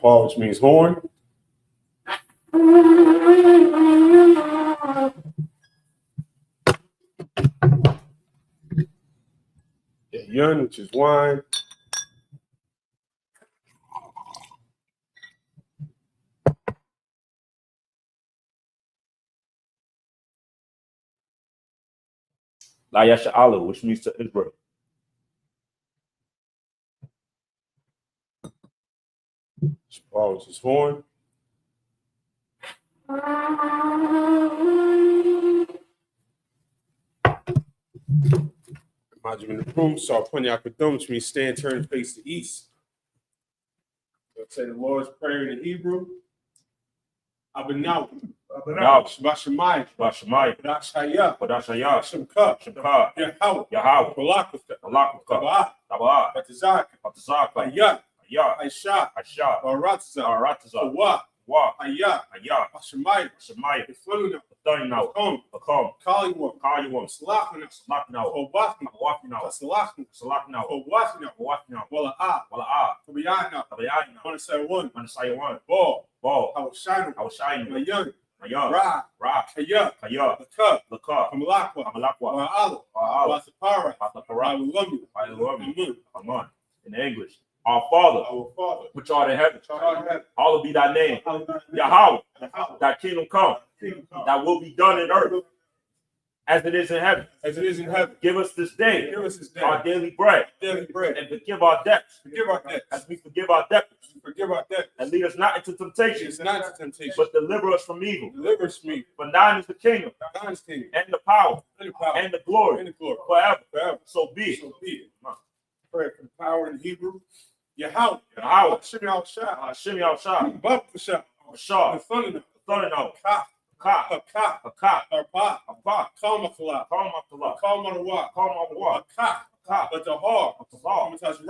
Paw, which means horn. Yun, which is wine. La Yasha'Allah, which means to Israel. Paw, which is horn. Majim in the room, saw Punyakutum, which means stand, turn, and face the east. Let's say the Lord's Prayer in the Hebrew. Abinaw. Bashamai. Bashamai. Badashaya. Badashaya. Isupk. Shemka. Yahweh. Yahweh. Balakuk. Balakuk. Taba'a. Batizak. Batizak. Ayat. Ayat. Aisha. Asha. Baratza. Baratza. Wa. Wa. Ayat. Ayat. Bashamai. Shemai. Ifluna. Now. Become. Kaliwam. Kaliwam. Salakna. Salakna. Obafna. Wafna. Salakna. Salakna. Obafna. Wafna. Wala'a. Wala'a. Tabayana. Tabayana. Manasaywan. Manasaywan. Ball. Ball. Awashanu. Awashinu. Mayan. Mayan. Ra. Ra. Kaya. Kaya. Laka. Laka. Kamalakwa. Amalakwa. Wa'ala. Wa'ala. Wasapara. Wasapara. Wa'alumi. Wa'alumi. Aman. In English. Our Father, which art in heaven, hallowed be thy name. Yahweh, thy kingdom come, thy will be done in earth as it is in heaven. As it is in heaven. Give us this day, our daily bread, and forgive our debts, as we forgive our debtors. And lead us not into temptation, but deliver us from evil. For thine is the kingdom, and the power, and the glory, forever. So be it. Prayer for the power in Hebrew. Yahweh. Hashem Yahushua. Bapasha. Bashar. Thunano. Ka. Arpa. Abba. Kalmakala. Kalmanawa. Ka. But the heart. That's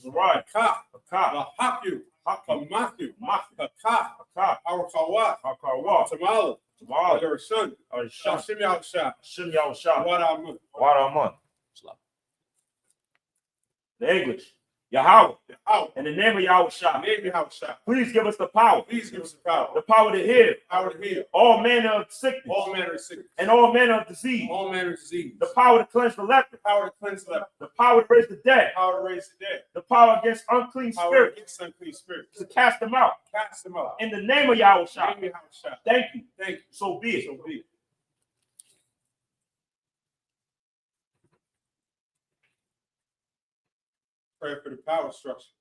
right. Ka. Haku. Matthew. Ka. Our Tamala. Their son. Hashem Yahushua. What Amun. The English. Yahweh. In the name of Yahushua. Please give us the power. The power to heal. All manner of sickness. And all manner of disease. The power to cleanse the leper. The power to raise the dead. The power against unclean spirits. To cast them out. In the name of Yahushua. Thank you. So be it. Pray for the power structure.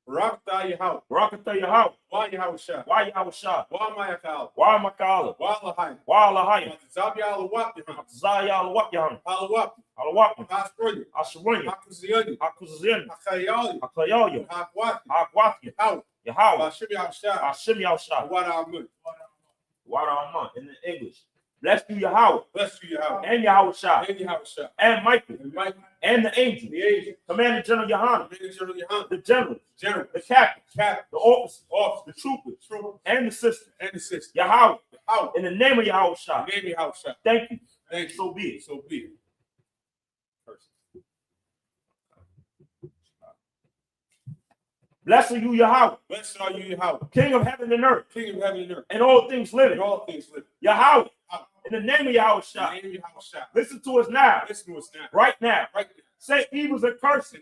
Barakatah Yahweh. Barakatah Yahweh. Why Yahushua? Why Yahushua? Why Mayakal? Why Makala? Why Lahai? Why Lahai? Zabyal Wapyahan. Zayal Wapyahan. Halawap. Halawap. Asprony. Asprony. Akuziani. Akuziani. Akayali. Akayayo. Hakwati. Hakwati. How? Yahweh. Hashem Yahushua. Hashem Yahushua. What Amun. What Amun in the English. Blessed be Yahweh. Blessed be Yahweh. And Yahushua. And Yahushua. And Michael. And the angel. The angel. Commander General Yohanan. The general. The captain. The officer. The troopers. And the sister. Yahweh. In the name of Yahushua. Thank you. So be it. Blessed are you, Yahweh. King of heaven and earth. And all things living. Yahweh. In the name of Yahushua. Listen to us now. Right now. Say evils and curses.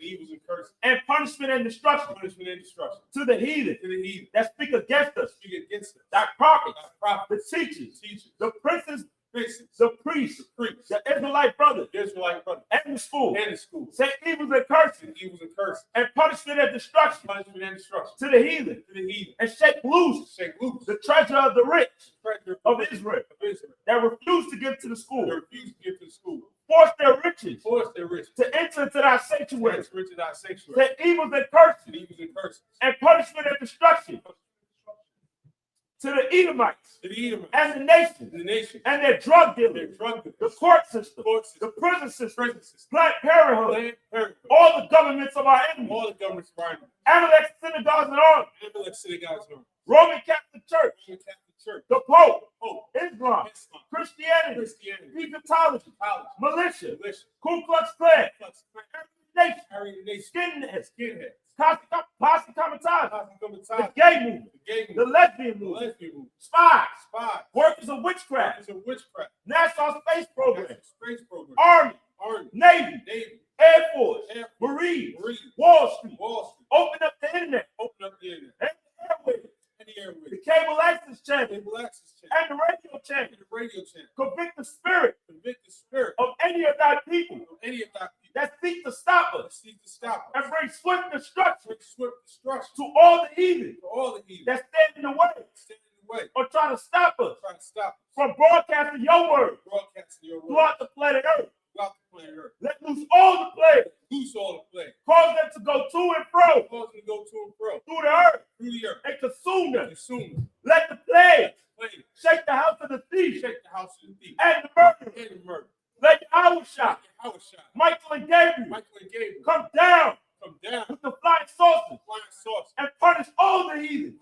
And punishment and destruction. To the heathen. That speak against us. That prophets. The teachers. The princes. The priests. The Israelite brothers. And the school. Say evils and curses. And punishment and destruction. To the heathen. And shake loose. The treasure of the rich. Of Israel. That refuse to give to the school. Force their riches to enter into thy sanctuary. Say evils and curses. And punishment and destruction to the Edomites and the nation and their drug dealers, the court system, the prison system, Planned Parenthood, all the governments of our enemies, Amalek synagogues and armies, Roman Catholic Church, the Pope, Islam, Christianity, Egyptology, militia, Ku Klux Klan, every nation, skinheads, posse the gay movement, the lesbian movement, spies, workers of witchcraft, NASA space program, Army, Navy, Air Force, Marines, Wall Street, open up the internet, the cable access channel, and the radio channel. Convict the spirit of any of thy people that seek to stop us and bring swift destruction to all the heathen that stand in the way or try to stop us from broadcasting your word throughout the planet Earth. Let loose all the plagues. Cause them to go to and fro through the earth and consume them. Let the plague shake the house of the thief and the murderer. Let Isupk, Michael and Gabriel come down with the flying saucers and punish all the heathen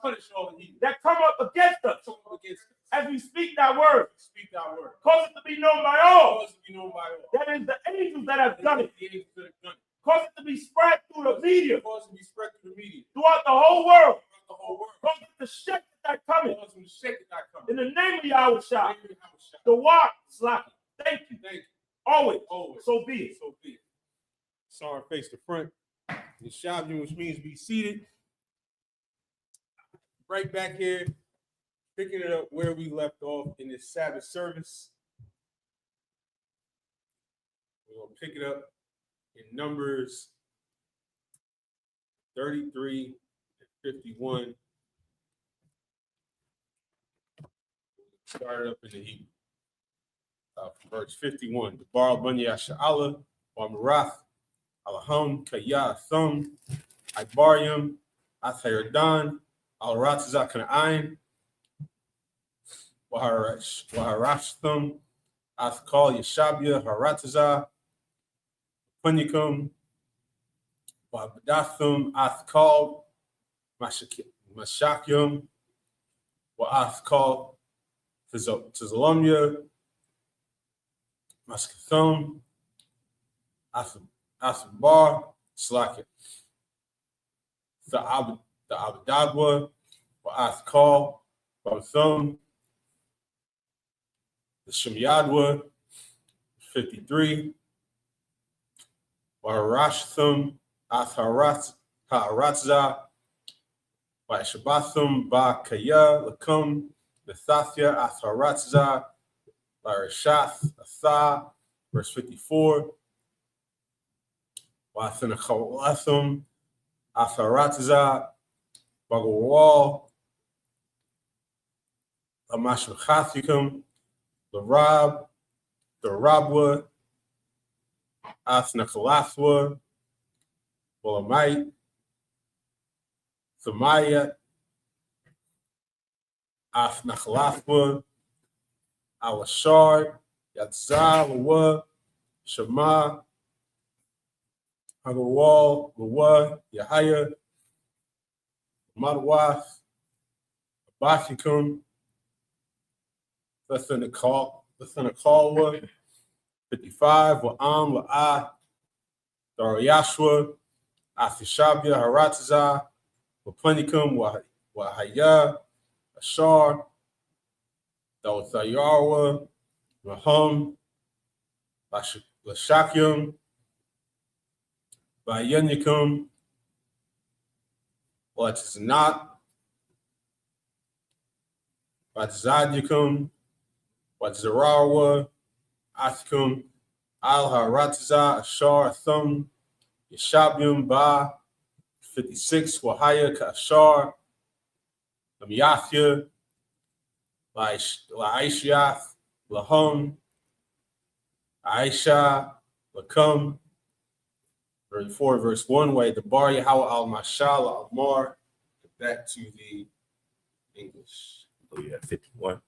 that come up against us as we speak thy word. Cause it to be known by all that it is the angels that have done it. Cause it to be spread through the media throughout the whole world. Cause it to shake that coming in the name of Yahweh. The word Slack. Thank you. Always. So be it. Sorry, face the front. The Shabbat, which means be seated. Right back here, picking it up where we left off in this Sabbath service. We're going to pick it up in Numbers 33 and 51. Started up in the Hebrew. Verse 51. The Bar Bunya Sha'ala, or Marath, Alaham, Kaya, Thum, Ibarium, Athayardan, Al Ratza Canaan, Waharashthum, Athkal Yeshabia, Harataza, Punikum, Wabadathum, Athkal, Mashakyum, Waathkal, Tizalomia, Maskathum, Athabar, Slacket, the Abadagwa, Waathkal, Bathum, the Shemyadwa, 53, Waharashthum, Ha'aratza, Shabathum, Ba Kaya, Lakum, Bethathia, Atharatza, Larishath, Atha, verse 54, Wathanachalathum, Atharatza, Bagawal, Amashachathikum, the Rabwa, Athnachalathwa, Bolamite, Thamaya, Athnachalathwa, Alashar, Yatzah, Lawa, Shema, Hagawal, Lawa, Yahaya, Madwath, Abathikum, Lethanakal, 55, Wa'am, La'ah, Darayashwa, Athishabia, Haratza, Wapunikum, Wahaya, Ashar, Dalthayarwa, Mahum, Lashakyum, Bayanikum, Watizanat, Watzadikum, Watzarawa, Athikum, Al Haratza, Ashar, Thum, Yeshabium, Ba, 56, Wahaya, Kashar, Lamyathia, Laishiath, Lahum, Aisha, Lakum, 34, verse 1, way the Bar Yahweh al Mashal al Mar. Back to the English. Oh, yeah, 51.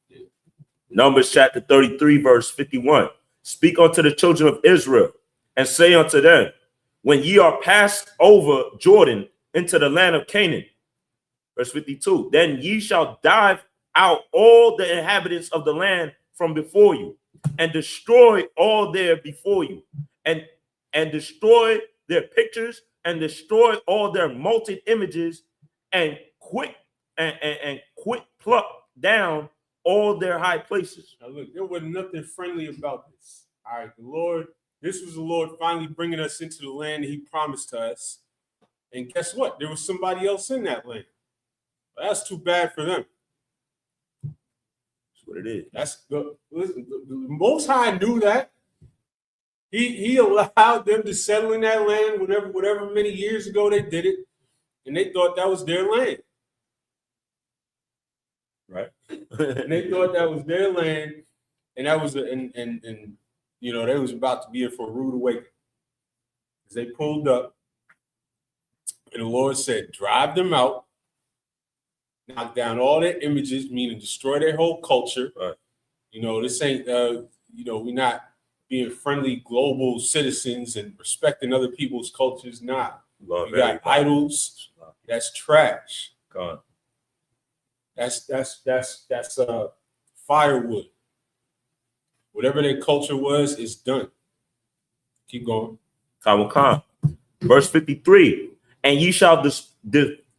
Yeah. Numbers chapter 33, verse 51. Speak unto the children of Israel and say unto them, when ye are passed over Jordan into the land of Canaan, verse 52, then ye shall drive out all the inhabitants of the land from before you, and destroy all there before you, and destroy their pictures, and destroy all their molten images, and quick pluck down all their high places. Now look, there was nothing friendly about this. All right, this was the Lord finally bringing us into the land He promised to us. And guess what? There was somebody else in that land. Well, that's too bad for them. That's what it is. Listen, the Most High knew that. He allowed them to settle in that land whatever many years ago they did it, and they thought that was their land. Right. And they thought that was their land, and that was and you know, they was about to be in for a rude awakening. As they pulled up, and the Lord said, drive them out, knock down all their images, meaning destroy their whole culture. Right. You know, this ain't you know, we're not being friendly global citizens and respecting other people's cultures. Nah. Love you got idols. That's trash. God. That's firewood. Whatever their culture was, it's done. Keep going. Khan. Verse 53. And ye shall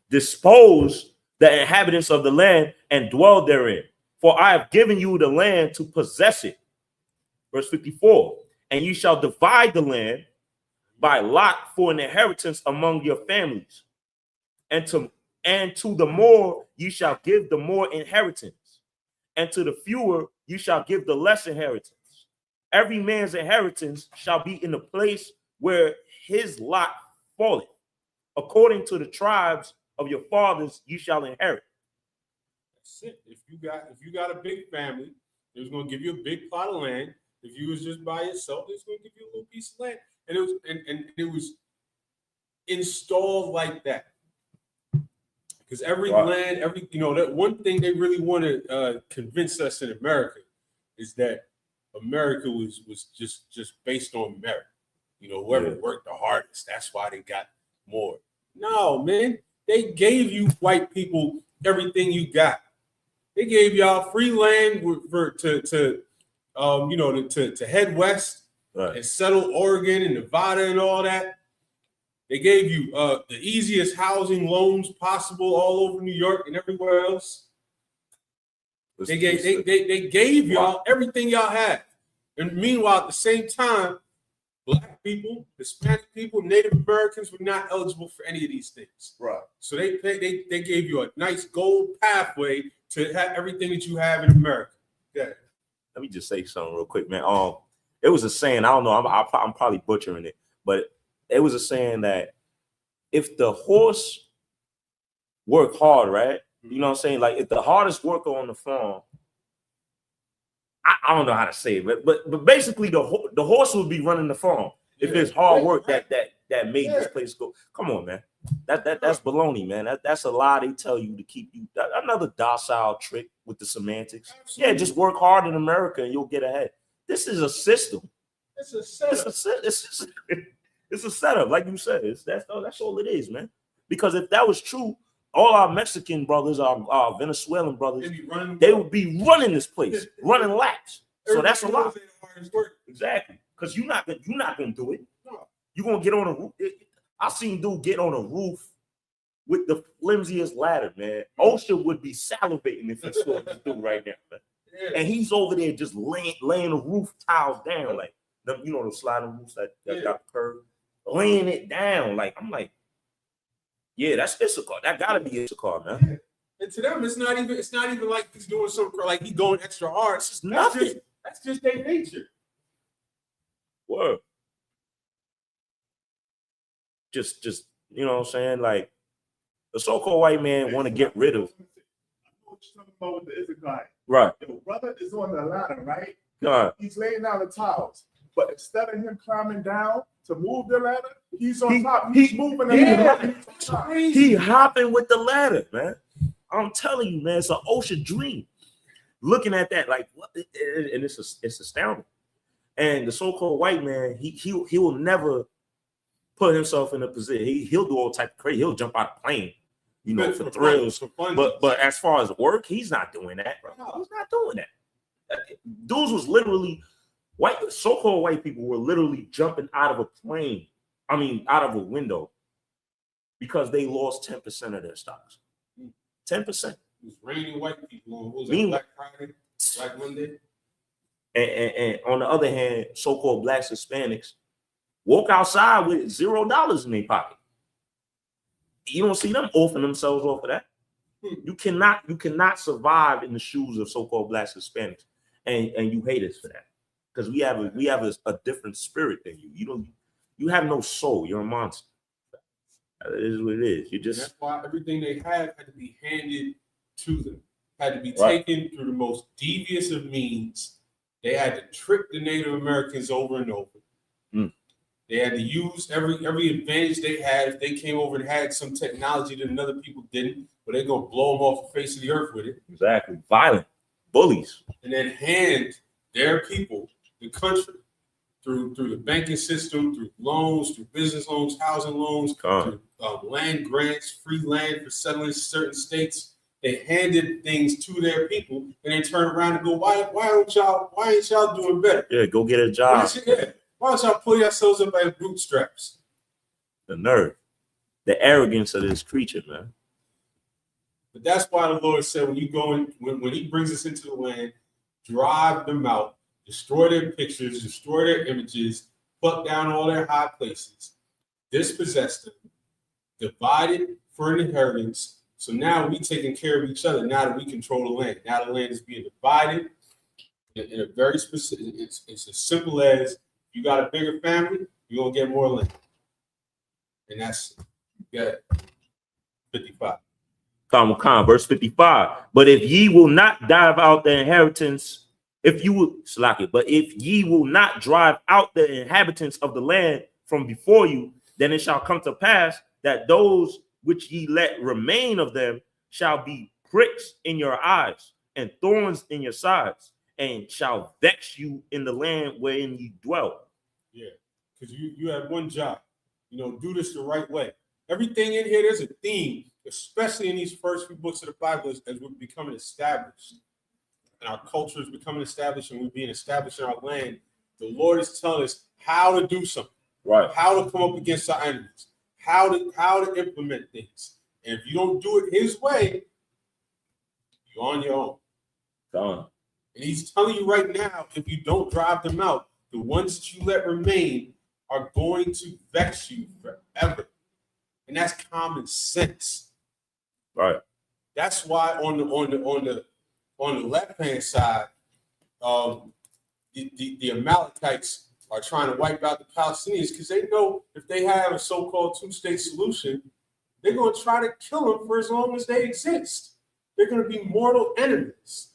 dispose the inhabitants of the land and dwell therein. For I have given you the land to possess it. Verse 54. And ye shall divide the land by lot for an inheritance among your families. And to the more you shall give the more inheritance, and to the fewer you shall give the less inheritance. Every man's inheritance shall be in the place where his lot falleth. According to the tribes of your fathers, you shall inherit. That's it. If you got a big family, it was going to give you a big plot of land. If you was just by yourself, it was going to give you a little piece of land, and it was installed like that. Because every land, that one thing they really want to convince us in America is that America was just based on merit. You know, whoever worked the hardest, that's why they got more. No, man, they gave you white people everything you got. They gave y'all free land to head west and settle Oregon and Nevada and all that. They gave you the easiest housing loans possible all over New York and everywhere else. They gave y'all everything y'all had. And meanwhile, at the same time, Black people, Hispanic people, Native Americans were not eligible for any of these things. Right. So they gave you a nice gold pathway to have everything that you have in America. Yeah. Let me just say something real quick, man. It was a saying, I don't know, I'm probably butchering it, but it was a saying that if the horse work hard, right? You know what I'm saying? Like if the hardest worker on the farm, I don't know how to say it, but basically the horse would be running the farm if there's hard work that made this place go. Come on, man. That's baloney, man. That's a lie they tell you to keep you. Another docile trick with the semantics. Absolutely. Yeah, just work hard in America and you'll get ahead. This is a system. It's a setup. It's a setup, like you said. That's all it is, man. Because if that was true, all our Mexican brothers, our Venezuelan brothers, they would be running this place, running laps. So that's a lot. Exactly. Because you're not gonna do it. No. You're gonna get on a roof. I seen dude get on a roof with the flimsiest ladder, man. OSHA would be salivating if he saw this dude right now, man. Yeah. And he's over there just laying the roof tiles down, like them, the sliding roofs that got the curve, laying it down. Like I'm like, yeah, that's Isupk. That gotta be Isupk, man. Yeah. And to them, it's not even like he's doing something like he's going extra hard. It's just nothing. That's just their nature. Word. Just you know what I'm saying? Like the so-called white man want to get rid of. I know what you're talking about with the Isupk. Right. Your brother is on the ladder, right? God. He's laying down the tiles. But instead of him climbing down to move the ladder, he's on top. He's moving the ladder. He hopping with the ladder, man. I'm telling you, man, it's an ocean dream. Looking at that, like, what? And it's astounding. And the so-called white man, he will never put himself in a position. He'll do all type of crazy. He'll jump out of plane, for thrills. But as far as work, he's not doing that, bro. He's not doing that. Dudes was literally so-called white people were literally jumping out of a plane. I mean, out of a window because they lost 10% of their stocks. 10%. It was raining white people on, what was Meanwhile- that, Black Friday, Black Monday? And on the other hand, so-called blacks, Hispanics walk outside with $0 in their pocket. You don't see them offering themselves off of that. You cannot survive in the shoes of so-called blacks, Hispanics, and you hate us for that, because we have a different spirit than you. You have no soul. You're a monster. It is what it is. And that's why everything they had to be handed to them, had to be taken through the most devious of means. They had to trick the Native Americans over and over. They had to use every advantage they had. If they came over and had some technology that other people didn't, but they're gonna blow them off the face of the earth with it. Exactly. Violent bullies. And then hand their people the country through the banking system, through loans, through business loans, housing loans, through land grants, free land for settling certain states. They handed things to their people, and they turn around and go, why ain't y'all doing better? Yeah, go get a job. Why don't y'all pull yourselves up by the bootstraps? The nerve, the arrogance of this creature, man. But that's why the Lord said, when you go in, when He brings us into the land, drive them out, destroy their pictures, destroy their images, pluck down all their high places, dispossess them, divide it for an inheritance. So now we taking care of each other. Now that we control the land, now the land is being divided in a very specific. It's as simple as, you got a bigger family, you're gonna get more land, and that's 55. Khan, verse 55. But if ye will not drive out the inheritance, but if ye will not drive out the inhabitants of the land from before you, then it shall come to pass that those which ye let remain of them shall be pricks in your eyes and thorns in your sides, and shall vex you in the land wherein ye dwell. Yeah, because you have one job, do this the right way. Everything in here, there's a theme, especially in these first few books of the Bible, as we're becoming established, and our culture is becoming established, and we're being established in our land. The Lord is telling us how to do something, right? How to come up against our enemies, how to implement things. And if you don't do it His way, you're on your own. Done. And He's telling you right now, if you don't drive them out, the ones that you let remain are going to vex you forever. And that's common sense. Right. That's why on the left-hand side, the Amalekites are trying to wipe out the Palestinians, because they know if they have a so-called two-state solution, they're going to try to kill them for as long as they exist. They're going to be mortal enemies,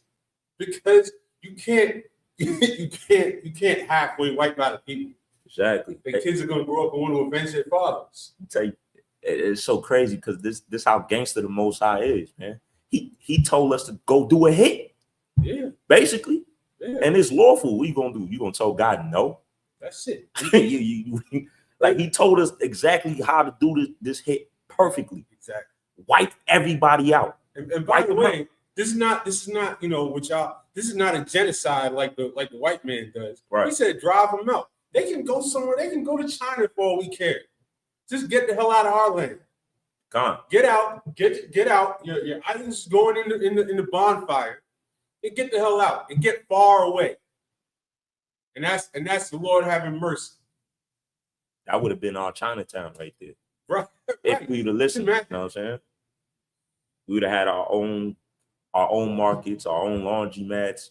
because you can't halfway wipe out a people. Exactly. The kids are going to grow up and want to avenge their fathers. It's so crazy, because this how gangster the Most High is, man. He told us to go do a hit. Yeah. Basically. Yeah. And it's lawful. What you gonna do? You gonna tell God no? That's it. He told us exactly how to do this hit perfectly. Exactly. Wipe everybody out. And by the way, this is not what y'all. This is not a genocide like the white man does. Right. He said drive them out. They can go somewhere. They can go to China for all we care. Just get the hell out of our land. Gone. Get out. Get out. Your items going in the bonfire. And get the hell out and get far away. And that's the Lord having mercy. That would have been our Chinatown right there. Right. If we'd have listened, you know what I'm saying? We would have had our own markets, our own laundromats,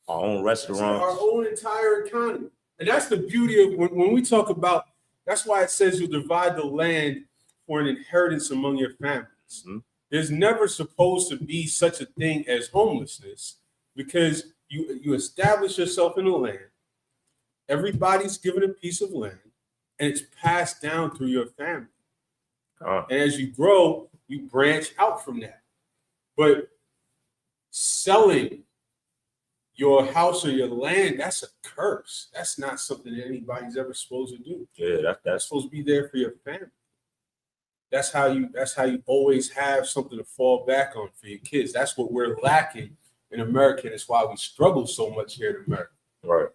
our own restaurants, our own entire economy. And that's the beauty of when we talk about. That's why it says you'll divide the land for an inheritance among your families. Mm-hmm. There's never supposed to be such a thing as homelessness, because you establish yourself in the land. Everybody's given a piece of land, and it's passed down through your family. And as you grow, you branch out from that. But selling your house or your land, that's a curse. That's not something that anybody's ever supposed to do. Yeah, that's supposed to be there for your family. That's how you always have something to fall back on for your kids. That's what we're lacking in America. That's why we struggle so much here in America. Right.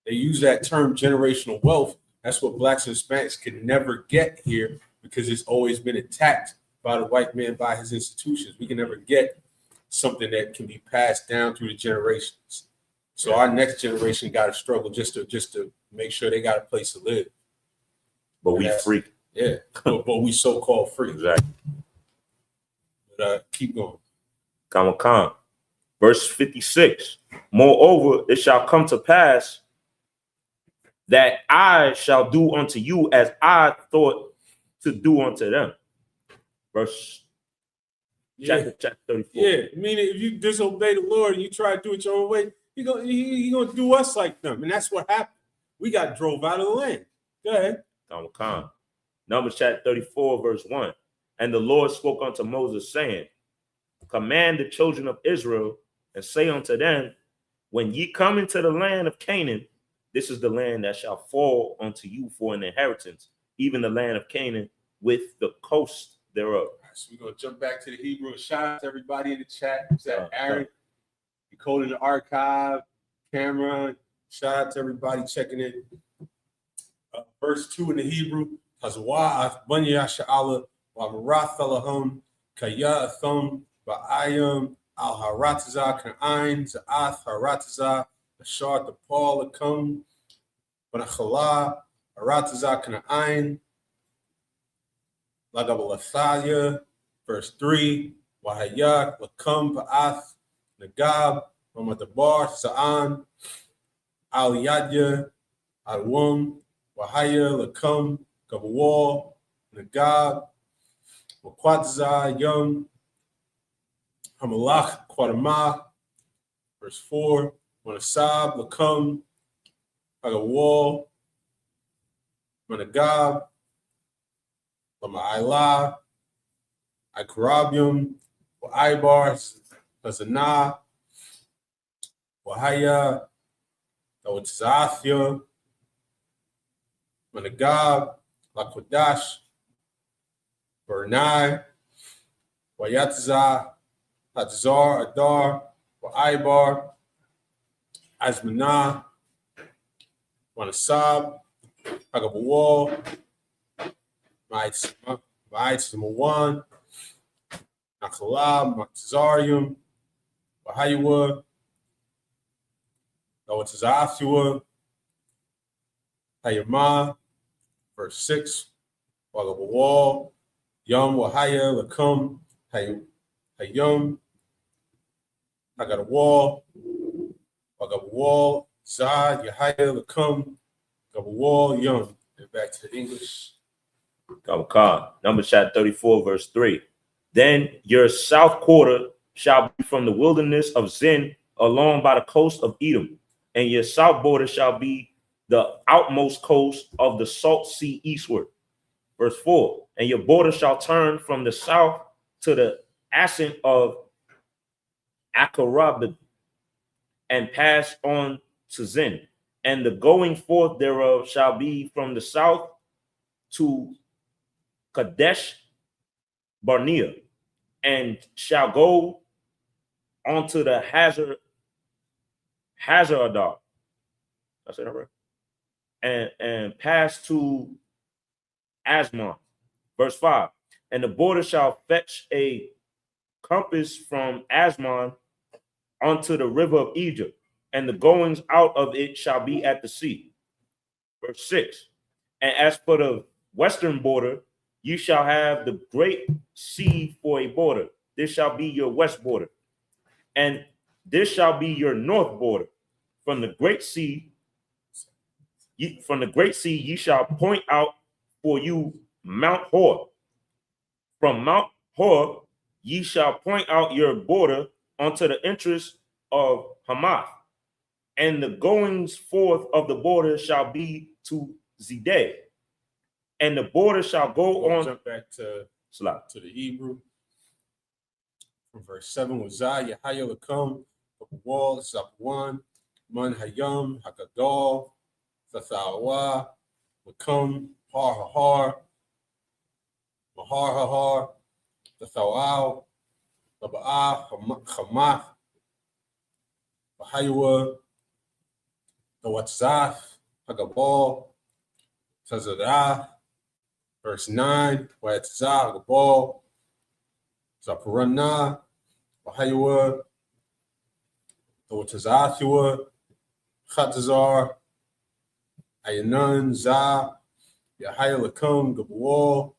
They use that term generational wealth. That's what blacks and Hispanics could never get here because it's always been attacked by the white man, by his institutions. We can never get something that can be passed down through the generations. So our next generation got to struggle just to make sure they got a place to live. But we free. Yeah, but we so-called free. Exactly. But keep going. Khan. Verse 56. Moreover, it shall come to pass that I shall do unto you as I thought to do unto them. Verse chapter 34. Yeah, meaning if you disobey the Lord and you try to do it your own way, He gonna do us like them. And that's what happened. We got drove out of the land. Go ahead. Khan. Numbers chapter 34, verse 1. And the Lord spoke unto Moses, saying, command the children of Israel and say unto them, when ye come into the land of Canaan, this is the land that shall fall unto you for an inheritance, even the land of Canaan with the coast thereof. So we're going to jump back to the Hebrew. Shout out to everybody in the chat. Aaron, Decoding the Archive, Cameron. Shout out to everybody checking in. Verse 2 in the Hebrew. Hazwa Banya Sha'ala wa Marath Alahum Kaya Athum Ba'ayam Al Haratiza Kan'ain Za'ath Haratiza Ashar the Paul Akum Banachala Haratiza Kan'ain Lagabalathalia, verse 3, Wahayak, Lakam, Pa'ath, Nagab, Ramadabar, Sa'an, Aliyadya, Alwum, Wahaya, Lakam, Gabawal, Nagab, Wakwatza, Yum, Hamalach, Quadama, verse 4, Manasab, Lakam, Agawal, Managab, Ma'ila, Ikarabium, Ibar, Hazanah, Wahaya, Tawatzafia, Managab, Lakwadash, Bernai, Wayatza, Hadzar, Adar, Ibar, Azmanah, Manasab, Agabawal, Mawan, Nakhalab, Matzarium, Bahayua, Nawatazafua, Hayama, verse 6, Wagabawal, Yum, Wahaya, Lakum, Hayum, Hagadawal, Wagabawal, Zad, Yahaya, Lakum, Gabawal, Yum. And back to the English. Numbers chapter 34, verse 3. Then your south quarter shall be from the wilderness of Zin along by the coast of Edom, and your south border shall be the outmost coast of the salt sea eastward. Verse 4. And your border shall turn from the south to the ascent of Akarab and pass on to Zin, and the going forth thereof shall be from the south to Kadesh Barnea, and shall go onto the Hazardar. I said that right. And pass to Asmon. Verse 5. And the border shall fetch a compass from Asmon unto the river of Egypt, and the goings out of it shall be at the sea. Verse 6. And as for the western border, you shall have the great sea for a border. This shall be your west border. And this shall be your north border. From the great sea, ye shall point out for you Mount Hor. From Mount Hor, ye shall point out your border unto the entrance of Hamath. And the goings forth of the border shall be to Zideh. And the border shall go on. Jump back to the Hebrew. From verse 7, Wazah, Yahaya Lakum, Wall, Zapwan, Man Hayam, Hakadal, Thathawa, Lakum, Har Hahar, Mahar Hahar, Thathawal, Laba'ah, Hamath, Bahayua, the Watzaf, Hagabal, Tazadah, Verse 9, Wayatzah, Gabal, Zaparana, Wahayua, Otazathua, Chatazar, Ayanan, Za, Yahaya Lakum, Gabal,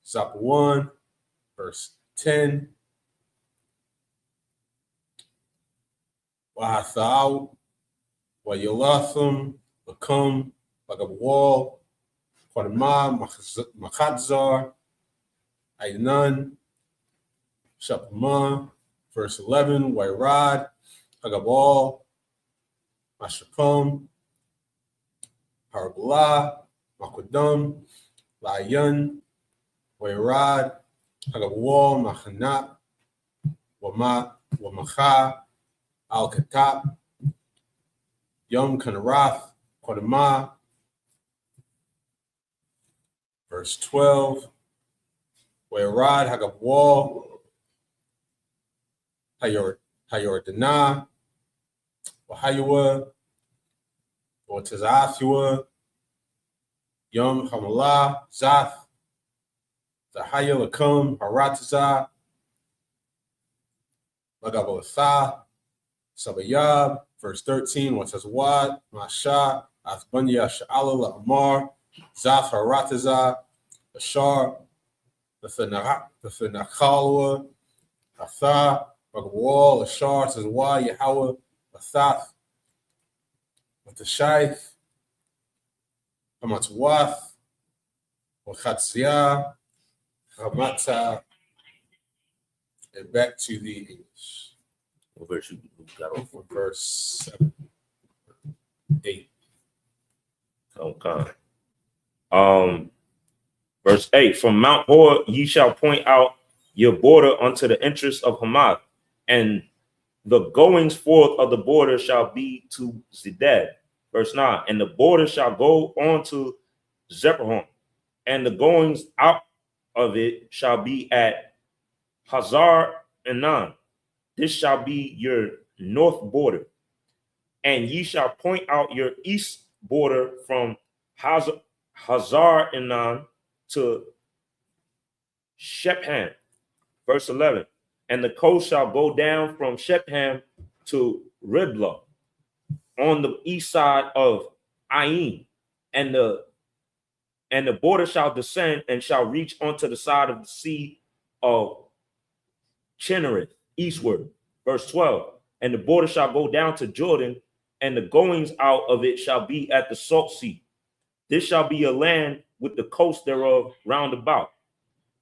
Zapawan, verse 10, Wahathau, Wayalathum, Lakum, Bagabal, Quadama, Machadzar, Ayanan, Shapama, verse 11, Wairad, Hagabal, Mashapam, Harbala, Makwadum, Layan, Wairad, Hagabal, Machanat, Wamacha, Al Katap, Yom Kanarath, Quadama, verse 12, Wairad, Hagabal, Hayordana, Wahayua, Otazathua, Yom Hamalah, Zath, Zahaya Lakum, Haratazah, Lagabalatha, Sabayab, verse 13, Watazwad, Masha, Athbanya Sha'ala Amar, Zath Haratazah, Ashar, the Thanakhalwa, Atha, Bagawal, Ashar, Tazwa, Yahweh, Athath, Matashaith, Hamatwath, Wachatzia, Hamata, and back to the English. What verse you got off? Verse 7, 8. Okay. Verse 8, from Mount Hor ye shall point out your border unto the entrance of Hamath, and the goings forth of the border shall be to Zedad. Verse 9, and the border shall go on to Zephon, and the goings out of it shall be at Hazar Enan. This shall be your north border. And ye shall point out your east border from Hazar Enan to Shepham. Verse 11, and the coast shall go down from Shepham to Riblah on the east side of Ain, and the border shall descend and shall reach onto the side of the sea of Chinnereth eastward. Verse 12, and the border shall go down to Jordan, and the goings out of it shall be at the salt sea. This shall be a land with the coast thereof round about.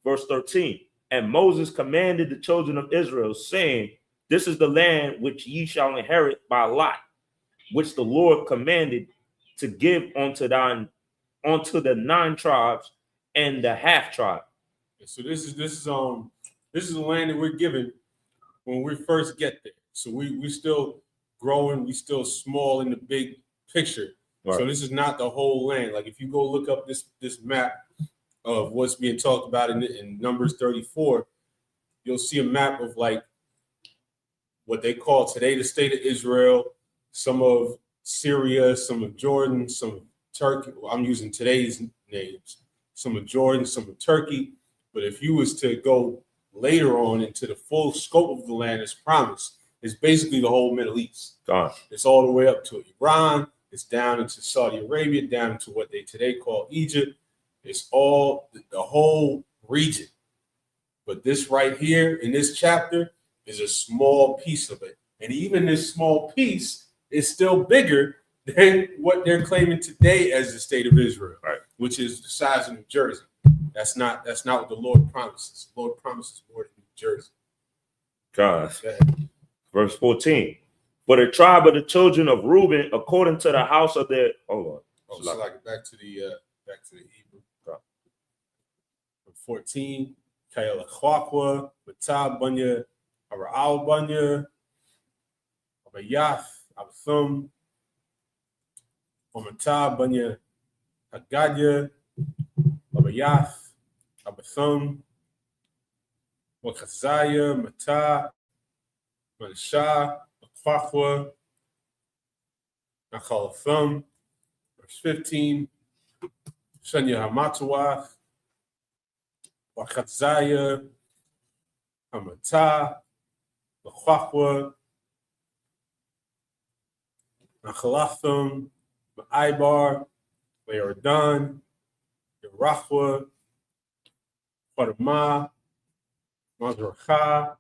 Verse 13, and Moses commanded the children of Israel, saying, this is the land which ye shall inherit by lot, which the Lord commanded to give unto the 9 tribes and the half tribe. So this is the land that we're given when we first get there. So we still growing, we still small in the big picture. Right. So this is not the whole land. Like if you go look up this map of what's being talked about in Numbers 34, you'll see a map of like what they call today the state of Israel, some of Syria, some of Jordan, some of Turkey. Well, I'm using today's names. Some of Jordan, some of Turkey. But if you was to go later on into the full scope of the land as promised, it's basically the whole Middle East. Gosh. It's all the way up to Iran. It's down into Saudi Arabia, down into what they today call Egypt. It's all the whole region. But this right here in this chapter is a small piece of it. And even this small piece is still bigger than what they're claiming today as the state of Israel, right? Which is the size of New Jersey. That's not what the Lord promises. The Lord promises more than New Jersey. Gosh. Verse 14. For the tribe of the children of Reuben, according to the house of their so like back to the Hebrew. 14. Kayala Chwakwa, Matab Bunya, Ara'al Bunya, Abayath, Abathum, Omatab Bunya, Hagadya, Abayath, Abathum, Wakazaya, Mata, Mansha, Akwakwa, Nachalathum. Verse 15. Shanya Hamatawath, Wakatzaya, Hamata, Lachwachwa, Nachalathum, Ibar, Leordan, Yerachwa, Padma, Mazracha.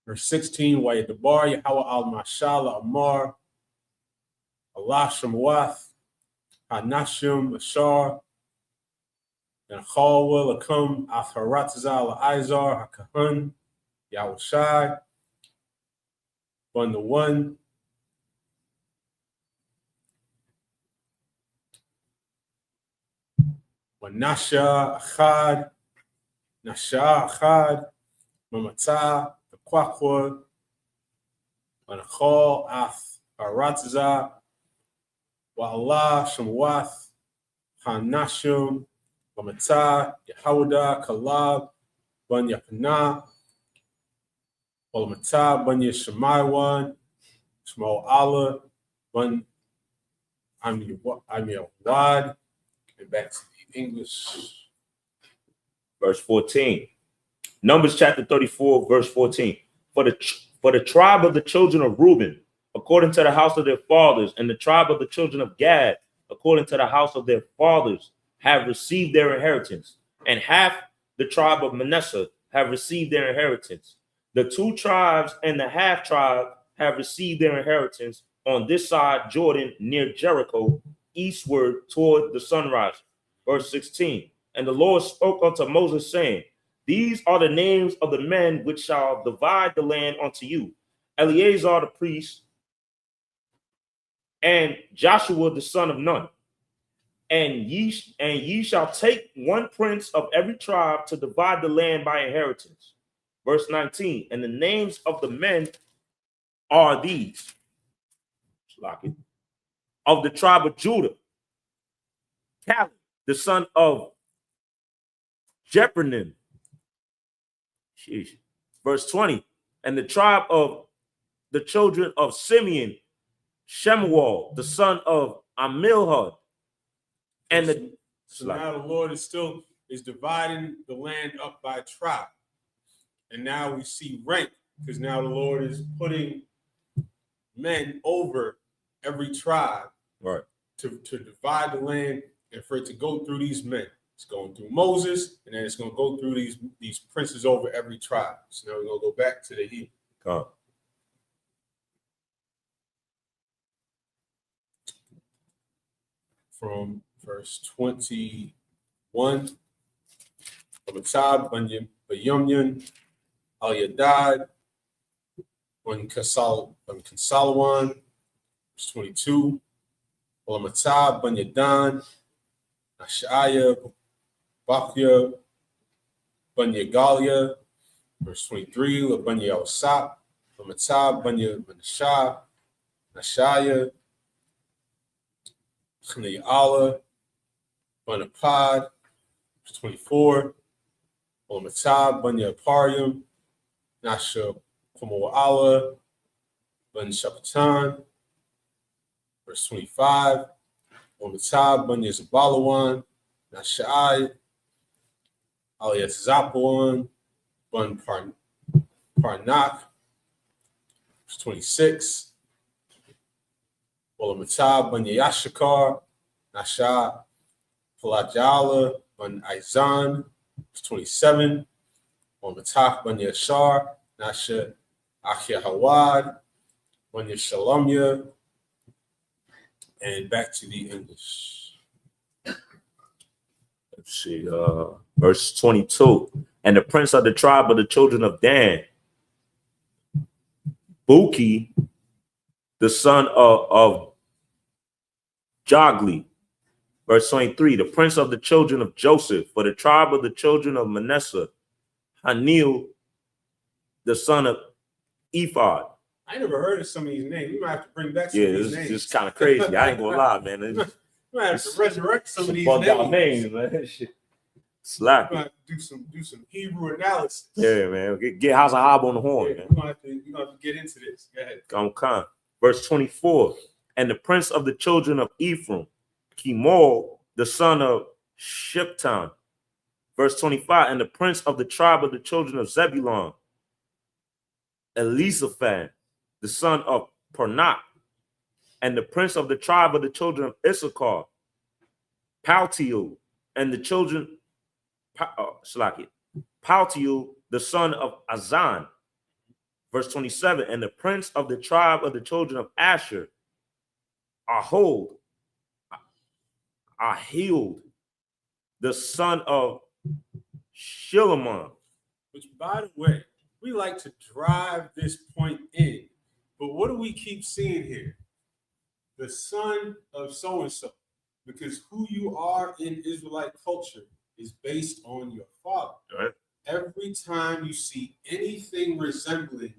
Verse 16, Wayadabar, Yahweh al Mashala Amar, Allah Shemwath, Hanashim, Ashar, and Chalwa, Lakum, Acharatza, Izar, Hakahan, Yahushai, Bun the one, Nasha, Achad, Nasha, Achad, Mamata, the Kwakwa, Anachal, Ath, Aratza, Wa Allah, Shemwath, Hanashim, Mamata, Yehuda, Kalab, Bun Yapana, Walamata, Bun Yeshemaiwan, Shmo Allah, Bun Amiyawad, and back to the English. Verse 14. Numbers chapter 34, verse 14. For the tribe of the children of Reuben, according to the house of their fathers, and the tribe of the children of Gad, according to the house of their fathers, have received their inheritance, and half the tribe of Manasseh have received their inheritance. The 2 tribes and the half tribe have received their inheritance on this side Jordan near Jericho, eastward toward the sunrise. Verse 16. And the Lord spoke unto Moses, saying, These are the names of the men which shall divide the land unto you: Eleazar the priest, and Joshua the son of Nun. And ye shall take one prince of every tribe to divide the land by inheritance. Verse 19. And the names of the men are these: of the tribe of Judah, Caleb the son of Jephunneh. Verse 20. And the tribe of the children of Simeon, Shemuel the son of Amilhud. And so now the Lord is dividing the land up by tribe. And now we see rank, because now the Lord is putting men over every tribe, right, to divide the land, and for it to go through these men. It's going through Moses, and then it's going to go through these princes over every tribe. So now we're going to go back to the Hebrew. From verse 21, Amatab, Bayumyan, Al Yadad, Ban Kasalawan, verse 22, Amatab, Ban Yadan, Ashaya, Bakhya, Ban Yagalia, verse 23, Laban Yawsap, Amatab, Ban Yamanashah, Nashaya, Chani Allah, Banapad, 24, Olamatab, Banya Parium, Nasha Komo Allah, Ban Shapatan, verse 25, Olamatab, Banya Zabalawan, Nashai, Aliyat Zapawan, Ban Parnak, verse 26, Olamatab, Ban Yashakar, Nasha, Palajala, Ban Izan, 27, Olamatach, Ban Yashar, Nasha, Achia Hawad, Ban Yashalamya, and back to the English. Let's see, verse 22. And the prince of the tribe of the children of Dan, Buki, the son of Jogli. Verse 23, the prince of the children of Joseph, for the tribe of the children of Manasseh, Hanil, the son of Ephod. I never heard of some of these names. We might have to bring back some of these names. It's kind of crazy. I ain't gonna lie, man. We might have to resurrect some of these names, man. Shit. Slack. We might have to do some Hebrew analysis. Yeah, man. Get House of Hob on the horn, man. We're gonna have to get into this. Go ahead. Come. Verse 24, and the prince of the children of Ephraim, Chemol, the son of Shiptan, Verse 25, and the prince of the tribe of the children of Zebulun, Elisaphan, the son of Pernach, and the prince of the tribe of the children of Issachar, Paltiel, and the children, Paltiel, the son of Azan. Verse 27, and the prince of the tribe of the children of Asher, Ahild, the son of Shilamon. Which, by the way, we like to drive this point in, but what do we keep seeing here? The son of so-and-so, because who you are in Israelite culture is based on your father. Right. Every time you see anything resembling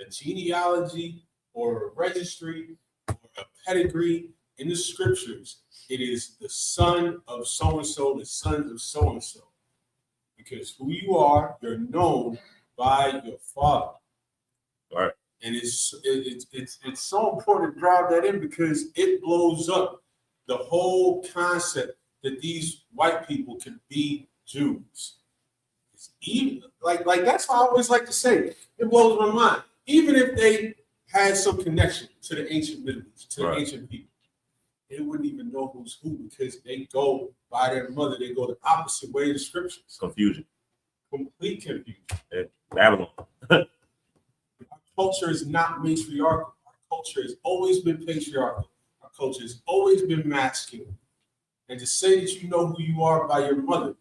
a genealogy or a registry or a pedigree in the scriptures, it is the son of so-and-so, the sons of so-and-so. Because who you are, you're known by your father. Right. And it's so important to drive that in because it blows up the whole concept that these white people can be Jews. It's even like that's how I always like to say it blows my mind. Even if they had some connection to the ancient Middle East, to the ancient people, they wouldn't even know who's who because they go by their mother. They go the opposite way of the scriptures. Confusion. Complete confusion. Babylon. Our culture is not matriarchal. Our culture has always been patriarchal. Our culture has always been masculine. And to say that you know who you are by your mother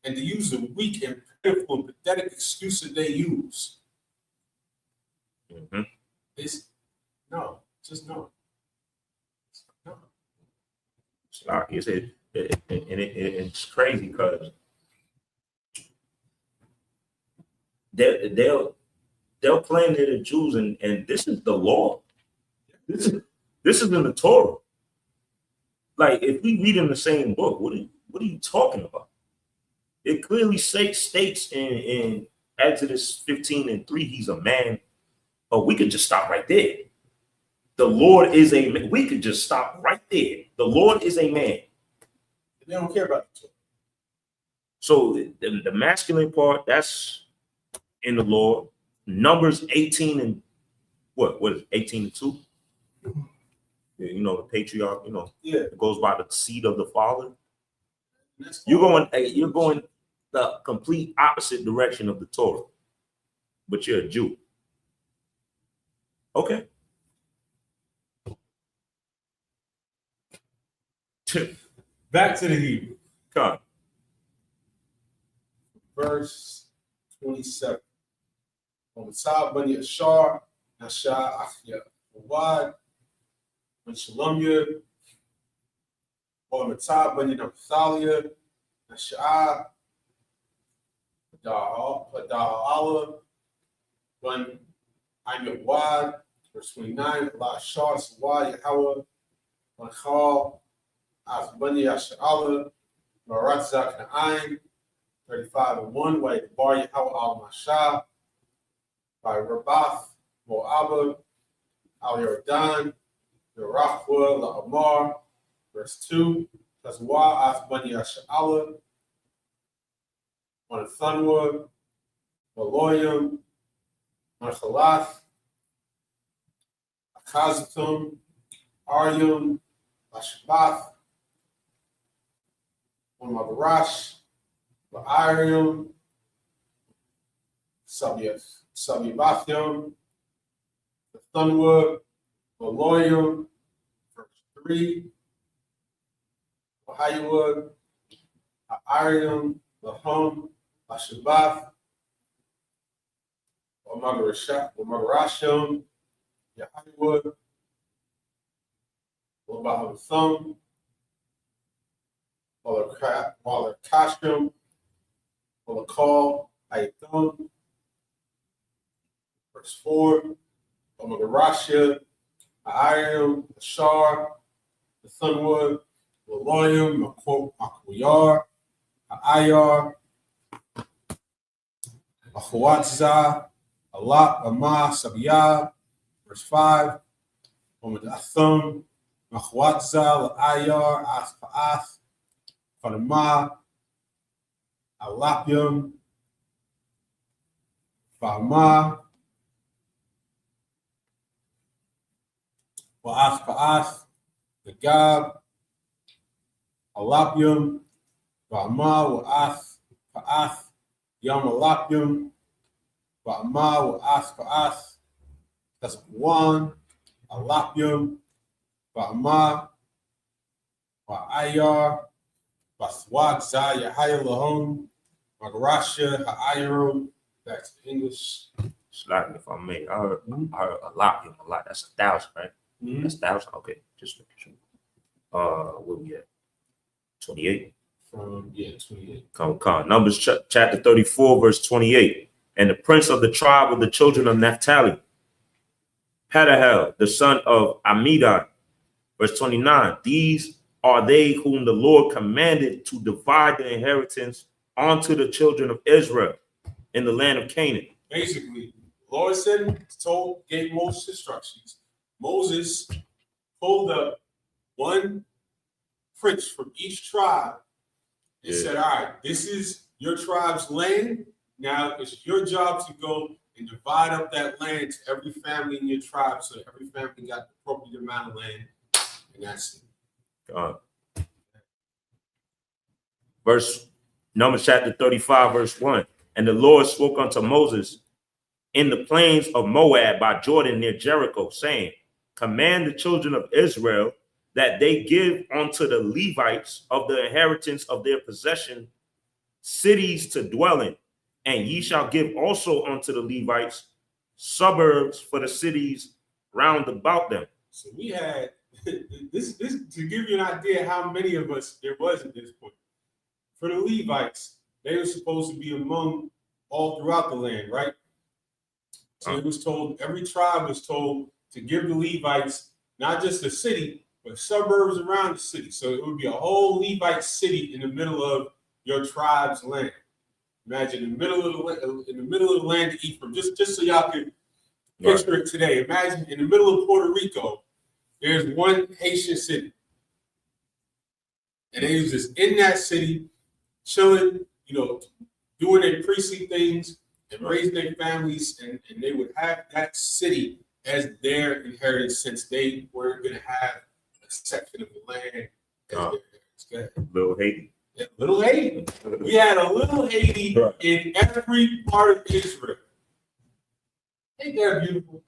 and to use the weak and pitiful and pathetic excuse that they use is no, just no. No. It's crazy because they'll claim they're the Jews, and this is the law. This is in the Torah. Like, if we read in the same book, what are you talking about? It clearly states in Exodus 15:3, he's a man. But we could just stop right there. The Lord is a man. We could just stop right there. The Lord is a man. They don't care about it. So the masculine part, that's in the Lord. Numbers 18 and what is it, 18:2? You know, the patriarch, it goes by the seed of the father. You're going the complete opposite direction of the Torah, but you're a Jew. Okay. Back to the Hebrew. God. Verse 27. On the top, Bani Ashar, Nasha, Achya, Wad, Ben Shalomya, on the top, Bani Naphthalia, Nasha, Pada'ala, Ben Ayat Wad, verse 29, Allah Shah, Sawad, Yahweh, Ben Khal, Bani Asha'ala, Maratzak Na'ain, 35:1, Way Bar Yahweh al Mashah, by Rabath, Moab, Al Yordan, Yerachwa, La'amar, verse 2, Tazwa, Af Bani Asha'ala, on Thunwa, Maloyam, Manchalath, Akazatum, Aryam, Ashabath, on Magarash, Ba'arium, Sabibathium, the Thunwa, Maloyam, verse 3, Bahayua, Arium, Lahum, Ashabath, Magarashim, Yahweh, Baham Thumb, Walakashim, Walakal, Ayathum, verse 4, Magarashia, Ayam, Ashar, the Thunwood, Laloyam, Makuyar, Ayar, Ahawatza, Allah, Amah, Sabiyah, verse 5, Athum, Mahwatza, Ayar, Athpa'ath, Panama, Alapium, Bama, Wa'as, Nagab, Alapium, Bama, Wa'as, Yom Alapium, Bama, Wa'as, that's one, Alapium, Bama, Wa'ayar, Baswag, Zaya, Hayalahum, Magarasha, Ha'ayaro, that's English. Slightly, if I may. I heard a lot. That's 1,000, right? Mm-hmm. That's 1,000. Okay, just making sure. Where we at? 28. From 28. Come. Numbers chapter 34, verse 28. And the prince of the tribe of the children of Naphtali, Pedahel, the son of Amidai, verse 29. These are they whom the Lord commanded to divide the inheritance unto the children of Israel in the land of Canaan. Basically, the Lord gave Moses instructions. Moses pulled up one prince from each tribe and said, all right, this is your tribe's land. Now it's your job to go and divide up that land to every family in your tribe so that every family got the appropriate amount of land. And that's it. Numbers chapter 35, verse 1. And the Lord spoke unto Moses in the plains of Moab by Jordan near Jericho, saying, command the children of Israel that they give unto the Levites of the inheritance of their possession cities to dwell in, and ye shall give also unto the Levites suburbs for the cities round about them. So we had this to give you an idea how many of us there was at this point. For the Levites, they were supposed to be among all throughout the land, right? So it was told, every tribe was told to give the Levites not just the city, but suburbs around the city. So it would be a whole Levite city in the middle of your tribe's land. Imagine in the middle of the land to eat from. Just so y'all can picture it today. Imagine in the middle of Puerto Rico, there's one Haitian city, and they was just in that city, chilling, doing their priestly things and raising their families, and they would have that city as their inheritance since they weren't going to have a section of the land as their inheritance. Little Haiti. Yeah, little Haiti. We had a little Haiti in every part of Israel. Ain't that beautiful?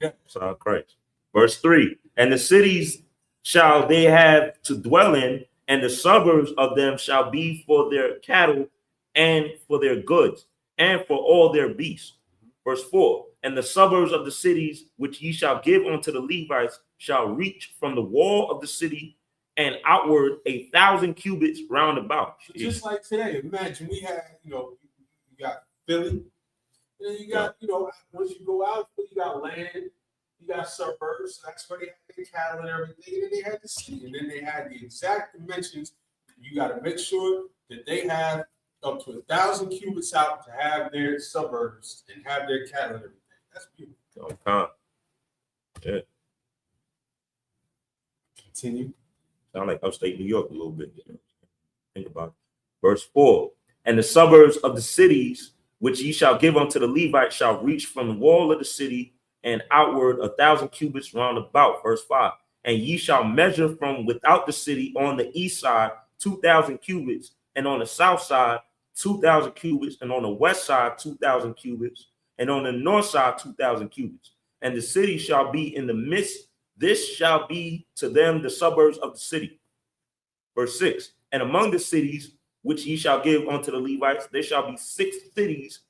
Yeah. So Christ. Verse 3. And the cities shall they have to dwell in, and the suburbs of them shall be for their cattle and for their goods and for all their beasts. Verse 4. And the suburbs of the cities which ye shall give unto the Levites shall reach from the wall of the city and outward 1,000 cubits round about. Just like today, imagine we had, you got Philly, and then you got, once you go out, you got land, you got suburbs, so that's where they had their cattle and everything, and then they had the city, and then they had the exact dimensions. You got to make sure that they have up to 1,000 cubits out to have their suburbs and have their cattle and everything. That's beautiful. Yeah. Continue. Sound like upstate New York a little bit. Think about it. Verse 4. And the suburbs of the cities which ye shall give unto the Levites shall reach from the wall of the city and outward 1,000 cubits round about. Verse 5. And ye shall measure from without the city on the east side 2,000 cubits, and on the south side 2,000 cubits, and on the west side 2,000 cubits, and on the north side 2,000 cubits. And the city shall be in the midst. This shall be to them the suburbs of the city. Verse 6. And among the cities which ye shall give unto the Levites, there shall be 6 cities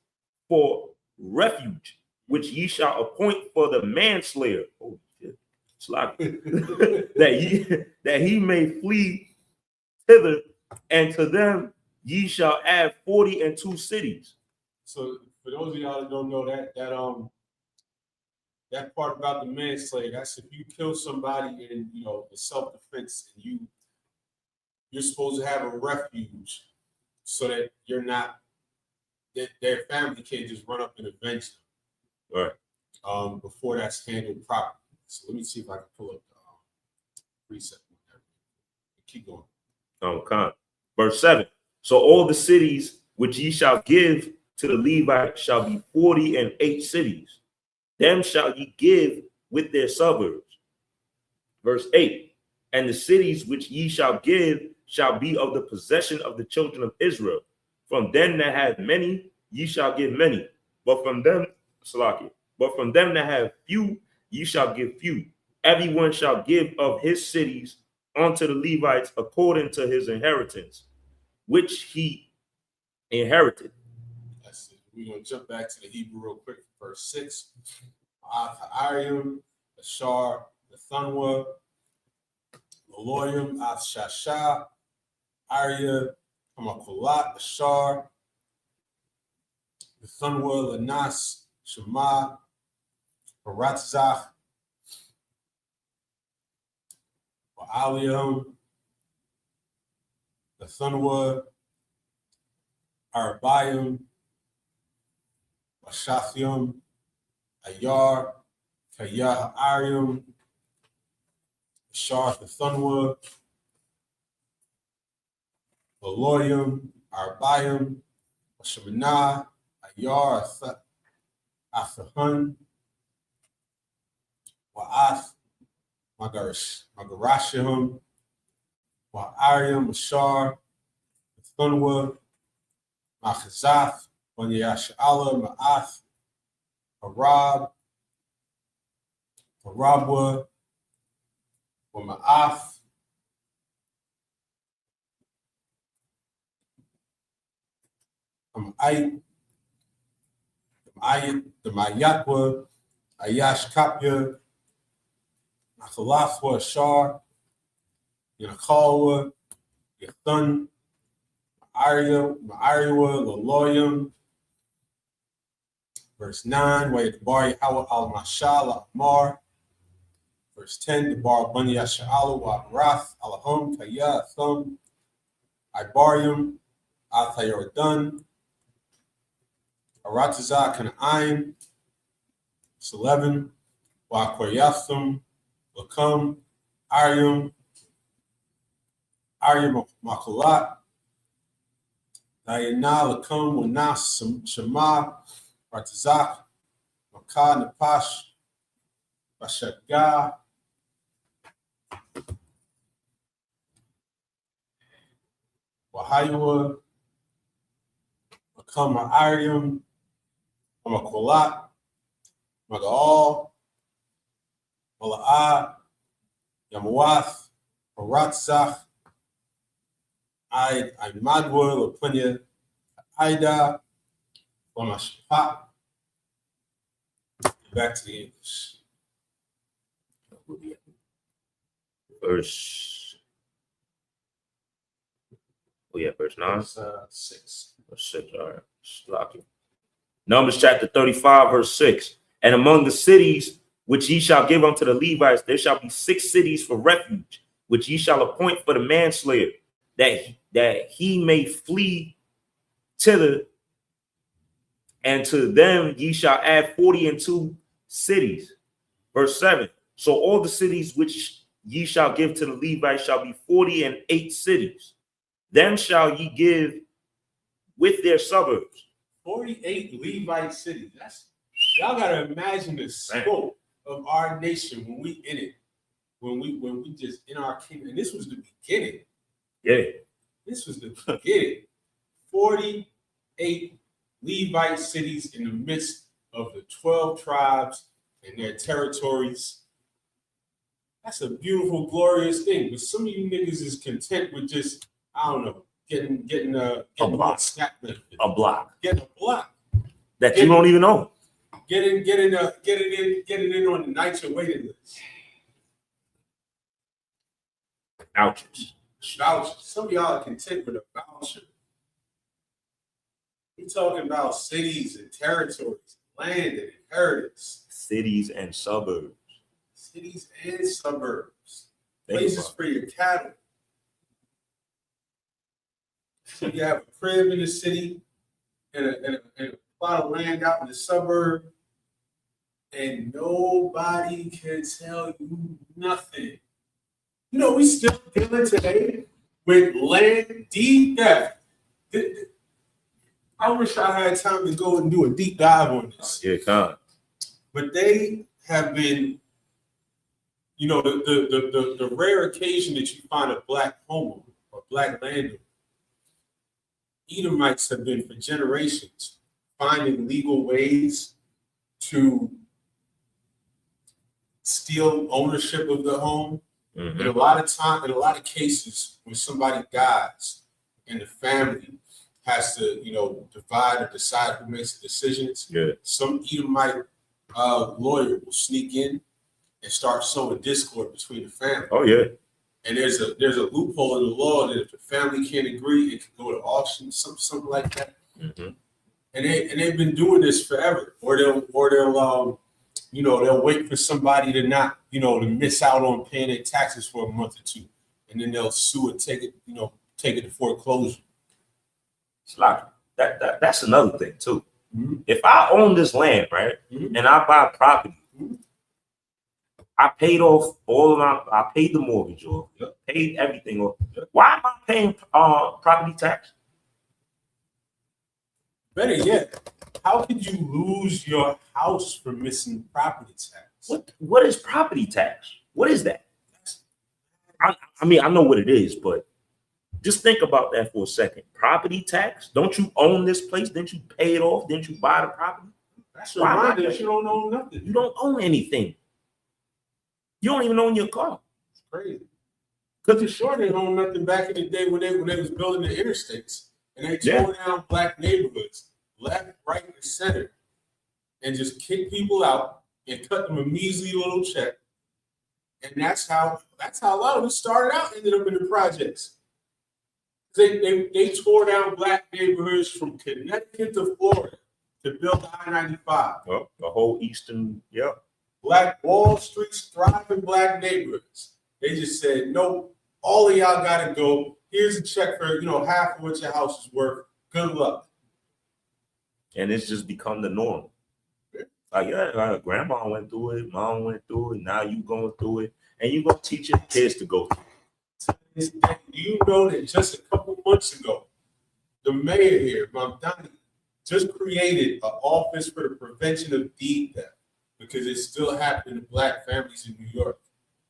for refuge, which ye shall appoint for the manslayer. Oh shit. that he may flee thither, and to them ye shall add 42 cities. So for those of y'all that don't know that part about the manslayer, that's if you kill somebody in the self-defense, and you're supposed to have a refuge so that you're not that their family can't just run up and avenge them. Right. Before that's handled properly. So let me see if I can pull up the precept. Keep going. Verse 7. So all the cities which ye shall give to the Levites shall be 48 cities. Them shall ye give with their suburbs. Verse 8, and the cities which ye shall give shall be of the possession of the children of Israel. From them that have many, ye shall give many. But from them that have few, ye shall give few. Everyone shall give of his cities unto the Levites according to his inheritance, which he inherited. That's it. We're going to jump back to the Hebrew real quick. Verse 6. Arium, Ashar, the Thunwa, Elohim, Shasha, Arya, Hamakulat, Ashar, the Thunwa, Lanas, Shema, Baratzach, Alium, the Thunwa, Arabayim, Bashathium, Ayar, Kayah Arium, Ashar, the Thunwa, Elohim, Arabayim, Shemanah, Ayar, Athahun, Wa'ath, Magarashim, Wa'arium, Ashar, Thunwa, Machazath, Banyasha'ala, Ma'ath, Harab, Harabwa, Ma'ath, the Mayatwa, Ayash Kapya, Nachalathwa, Ashar, Yanakalwa, Yathun, Ma'ariwa, Laloyim. Verse 9, Wayadbar Yahweh al Mashal Amar. Verse 10, the Bar Bani Yasha'ala wa Rath Alahum Kaya Thum Ibarium Athayordan Aratazah Kana'im. Verse 11, Wa Koyathum Lakum Arium Makulat Dayana Lakum Wanas Shema Ratazak Makah Napash Bashadgah Wahayua Makama Arium Amakolat Magaal Mala'ah Yamawath Paratzach Imadwa Lapunya Aida Lamashpat. Back to the English. Verse 9. Verse 6. Verse 6. All right. Numbers chapter 35, verse 6. And among the cities which ye shall give unto the Levites, there shall be 6 cities for refuge, which ye shall appoint for the manslayer, that he may flee thither. And to them ye shall add 42 cities. Verse 7. So all the cities which ye shall give to the Levites shall be 48 cities. Them shall ye give with their suburbs. 48 Levite cities. Y'all gotta imagine the scope of our nation when we in it, when we just in our kingdom. And this was the beginning. Yeah. This was the beginning. 48 Levite cities in the midst of the 12 tribes and their territories. That's a beautiful, glorious thing. But some of you niggas is content with just, I don't know, getting a block. A block. Getting a block. That you don't even know. Getting in on the NYCHA waiting list. Ouches. Voucher. Some of y'all are content with a voucher. We're talking about cities and territories, land and inheritance. Cities and suburbs. Cities and suburbs. Places for your cattle. So you have a crib in the city and a plot of land out in the suburb, and nobody can tell you nothing. You know, we still dealing today with land deed theft. I wish I had time to go and do a deep dive on this. Yeah, come. But they have been, you know, the rare occasion that you find a black homeowner or black landowner. Edomites have been for generations finding legal ways to steal ownership of the home. Mm-hmm. And a lot of cases, when somebody dies and the family has to, you know, divide or decide who makes the decisions, some Edomite lawyer will sneak in and start sowing discord between the family. Oh yeah. And there's a loophole in the law that if the family can't agree, it can go to auction, something like that. Mm-hmm. And they've been doing this forever. Or they'll you know, they'll wait for somebody to not, you know, to miss out on paying their taxes for a month or two, and then they'll sue and take it to foreclosure. It's like that's another thing too. Mm-hmm. If I own this land, right, Mm-hmm. and I buy property, I paid off I paid the mortgage off, paid everything off. Why am I paying property tax? Better yet, how could you lose your house for missing property tax? What is property tax? What is that? I mean, I know what it is, but just think about that for a second. Property tax? Don't you own this place? Didn't you pay it off? Didn't you buy the property? That's a reminder that you don't own nothing. You don't own anything. You don't even own your car. It's crazy. Because for sure they own nothing back in the day when they was building the interstates and they tore down black neighborhoods, left, right, and center, and just kicked people out and cut them a measly little check. And that's how a lot of it started out, ended up in the projects. They tore down black neighborhoods from Connecticut to Florida to build I-95. Well, the whole eastern, Black Wall Street's thriving black neighborhoods. They just said, nope, all of y'all gotta go. Here's a check for, you know, half of what your house is worth. Good luck. And it's just become the norm. Like, grandma went through it, mom went through it, now you going through it, and you gonna teach your kids to go through it. Do you know that just a couple months ago, the mayor here, Mamdani, just created an office for the prevention of deed theft because it's still happening to black families in New York.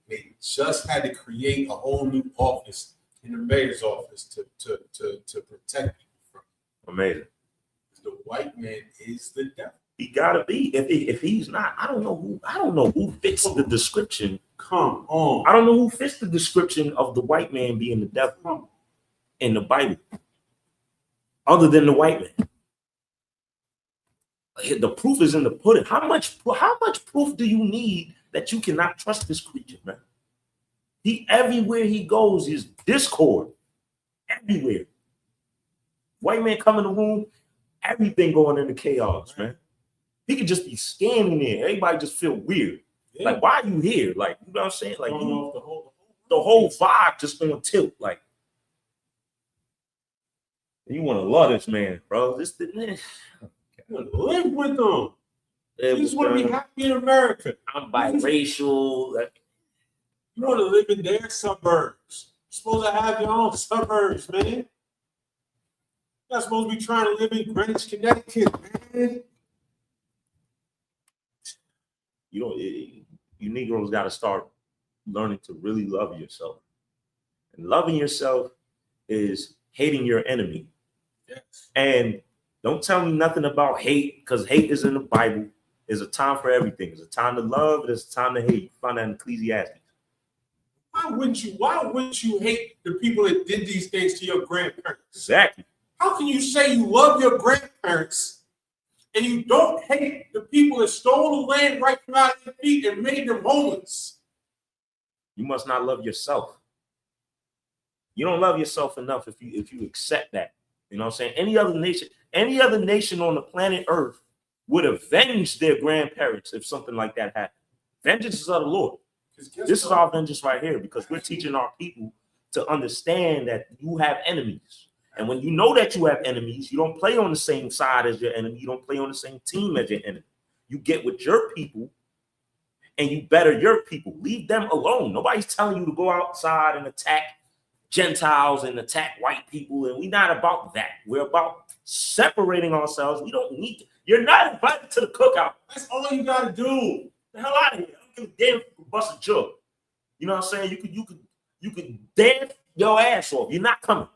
They just had to create a whole new office in the mayor's office to protect people from it. Amazing. The white man is the devil. He gotta be. If he's not, I don't know who fits the description. Come on. I don't know who fits the description of the white man being the devil in the Bible, other than the white man. The proof is in the pudding. How much proof do you need that you cannot trust this creature, man? Everywhere he goes is discord. Everywhere. White man come in the room, everything going into chaos, man. He could just be standing there. Everybody just feel weird. Yeah. Like, why are you here? Like, you know what I'm saying? Like, the whole vibe just on tilt. Like, you want to love this man, bro. This the man. Live with them. You just want to be happy in America. I'm biracial. You want to live in their suburbs. You're supposed to have your own suburbs, man. You're not supposed to be trying to live in Greenwich, Connecticut, man. You know, you Negroes got to start learning to really love yourself. And loving yourself is hating your enemy. Yes. And don't tell me nothing about hate, because hate is in the Bible. There's a time for everything. There's a time to love. There's a time to hate. You find that in Ecclesiastes. Why wouldn't you hate the people that did these things to your grandparents? Exactly. How can you say you love your grandparents and you don't hate the people that stole the land right from out of their feet and made them homeless? You must not love yourself. You don't love yourself enough if you accept that. You know what I'm saying? Any other nation on the planet Earth would avenge their grandparents if something like that happened. Vengeance is of the Lord. This is our vengeance right here, because we're teaching our people to understand that you have enemies. And when you know that you have enemies, you don't play on the same side as your enemy. You don't play on the same team as your enemy. You get with your people and you better your people. Leave them alone. Nobody's telling you to go outside and attack Gentiles and attack white people. And we're not about that. We're about separating ourselves. We don't need to. You're not invited to the cookout. That's all you gotta do. The hell out of here. I don't give a damn if you can bust a joke. You know what I'm saying? You could dance your ass off. You're not coming.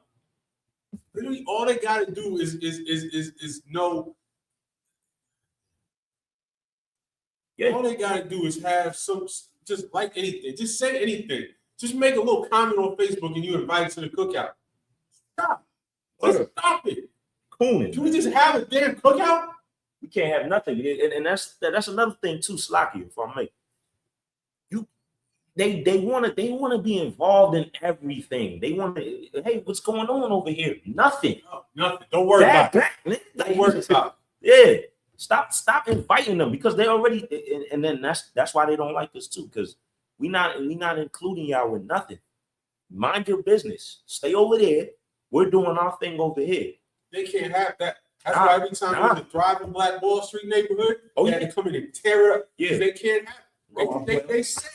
Literally, all they gotta do is know. Yeah. All they gotta do is have some, just like anything. Just say anything. Just make a little comment on Facebook and you invited to the cookout. Stop. Just stop it. Cooning. Can we just have a damn cookout? We can't have nothing. And that's another thing too, Slocky, if I may. They want to be involved in everything. They want to, hey, what's going on over here? Nothing. No, nothing. Don't worry about it. Don't worry about it. Yeah. Stop inviting them because they already, and then that's why they don't like us too, because we not including y'all with nothing. Mind your business. Stay over there. We're doing our thing over here. They can't have that. That's why every time we're in the thriving Black Wall Street neighborhood, they had to come in and tear it up. Yeah. They can't have it. They say,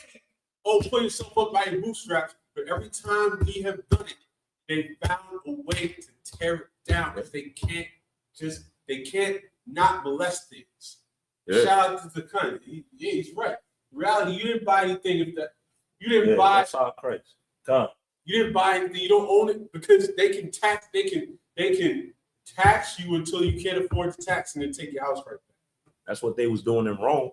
oh, pull yourself up by your bootstraps. But every time we have done it, they found a way to tear it down because they can't not molest things. Yeah. Shout out to the country. Yeah, he's right. In reality, you didn't buy anything if that you didn't buy. That's all crazy. Come. You didn't buy anything. You don't own it because they can tax. They can tax you until you can't afford to tax and then take your house right back. That's what they was doing in Rome.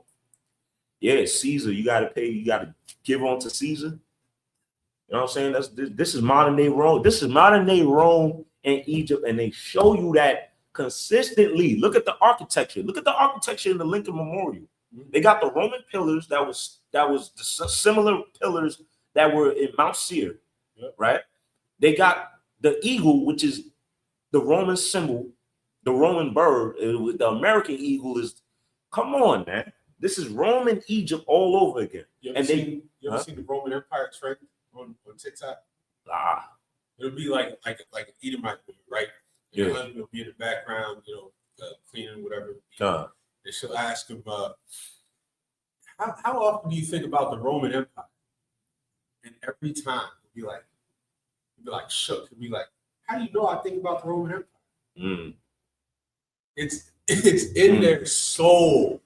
Yeah, Caesar. You got to pay. You got to give on to Caesar. You know what I'm saying? This is modern day Rome. This is modern day Rome and Egypt, and they show you that consistently. Look at the architecture. Look at the architecture in the Lincoln Memorial. They got the Roman pillars that was the similar pillars that were in Mount Seir, right? They got the eagle, which is the Roman symbol, the Roman bird. The American eagle is. Come on, man. This is Rome and Egypt all over again. You ever seen the Roman Empire trend on TikTok? It'll be like an Edomite movie, right? And the husband will be in the background, cleaning whatever. And she'll ask him, how often do you think about the Roman Empire? And every time he'll be like shook. He'll be like, how do you know I think about the Roman Empire? Mm. It's in their soul.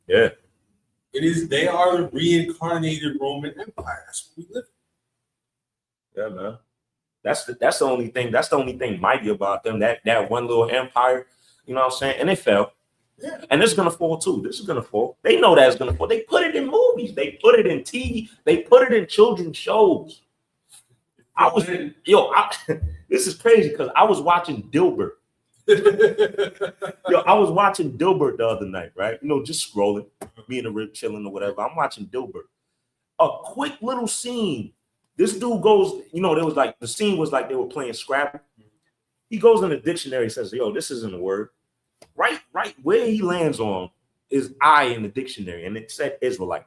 Yeah. It is. They are the reincarnated Roman Empire. That's what we live in. Yeah, man. That's the only thing. That's the only thing mighty about them. That one little empire. You know what I'm saying? And it fell. Yeah. And it's gonna fall too. This is gonna fall. They know that's gonna fall. They put it in movies. They put it in TV. They put it in children's shows. This is crazy because I was watching Dilbert. I was watching Dilbert the other night, right? Just scrolling, me and the rib chilling or whatever. I'm watching Dilbert. A quick little scene. This dude goes, there was the scene was like they were playing Scrabble. He goes in the dictionary, says, yo, this isn't a word. Right where he lands on is I in the dictionary, and it said Israelite.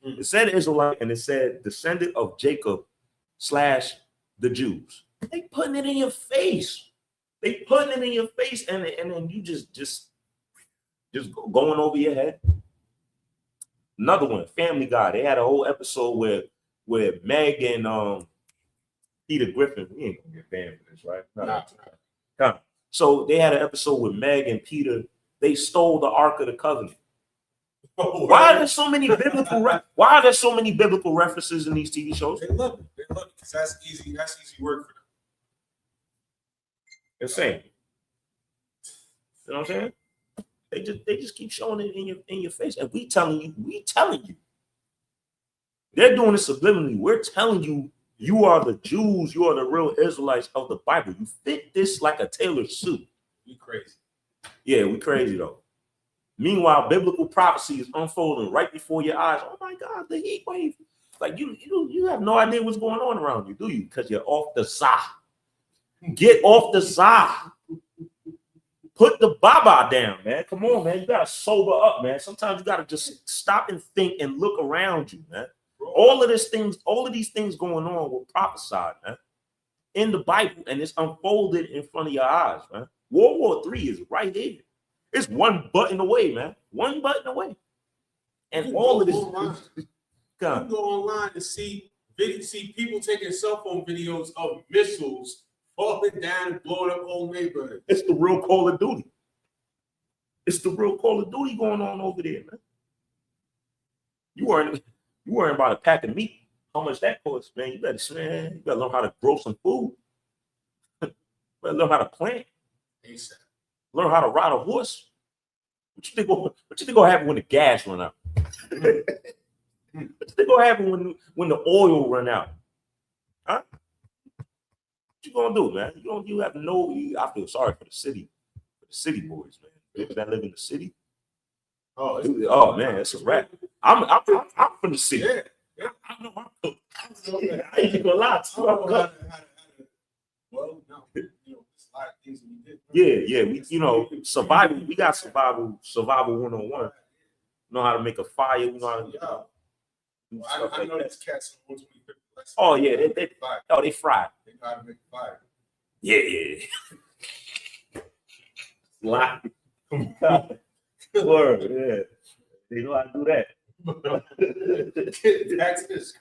It said Israelite, and it said descendant of Jacob / the Jews. They putting it in your face. They putting it in your face, and then you just going over your head. Another one, Family Guy. They had a whole episode where Meg and Peter Griffin. We ain't gonna get banned for this, right? No. So they had an episode with Meg and Peter. They stole the Ark of the Covenant. Why are there so many biblical? Why are there so many biblical references in these TV shows? They love it. They love it because that's easy. That's easy work for them. Insane. You know what I'm saying? They just keep showing it in your face, and we telling you. They're doing it subliminally. We're telling you, you are the Jews, you are the real Israelites of the Bible. You fit this like a tailored suit. We crazy. Yeah, we crazy though. Meanwhile, biblical prophecy is unfolding right before your eyes. Oh my God, the heat wave. Like you have no idea what's going on around you, do you? Because you're off the Zah. Get off the Zah. Put the Baba down, man. Come on, man. You gotta sober up, man. Sometimes you gotta just stop and think and look around you, man. All of these things going on were prophesied, man, in the Bible, and it's unfolded in front of your eyes, man. World War III is right here. It's one button away, man. One button away. And all of this. You can go online and see people taking cell phone videos of missiles falling down and blowing up whole neighborhoods. It's the real Call of Duty. It's the real Call of Duty going on over there, man. You weren't about a pack of meat. How much that costs, man? You better learn how to grow some food. You better learn how to plant. ASAP. Learn how to ride a horse. What you think gonna happen when the gas run out? What you think gonna happen when the oil run out? Huh? What you gonna do, man? You have to know. I feel sorry for the city boys, man. People that live in the city. Oh man, it's a wrap. I'm from the city. Yeah. I know I ain't gonna lie to you. Well, no, there's a lot of things we did. Yeah, we survival. We got survival 101. Know how to make a fire. We know how to do stuff I like know that. these cats on 125th. Oh yeah, they fried. They know how to make fire. Yeah. Lot. Word, yeah. They know how to do that. That's this.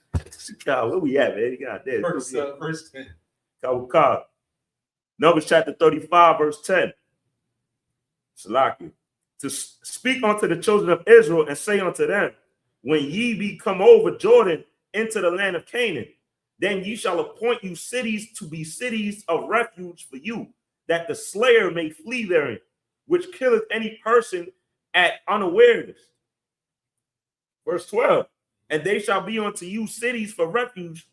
God, where we at, man? You got that. Verse 10. Numbers chapter 35, verse 10. Salaki. To speak unto the children of Israel and say unto them, when ye be come over Jordan into the land of Canaan, then ye shall appoint you cities to be cities of refuge for you, that the slayer may flee therein, which killeth any person at unawareness. Verse 12. And they shall be unto you cities for refuge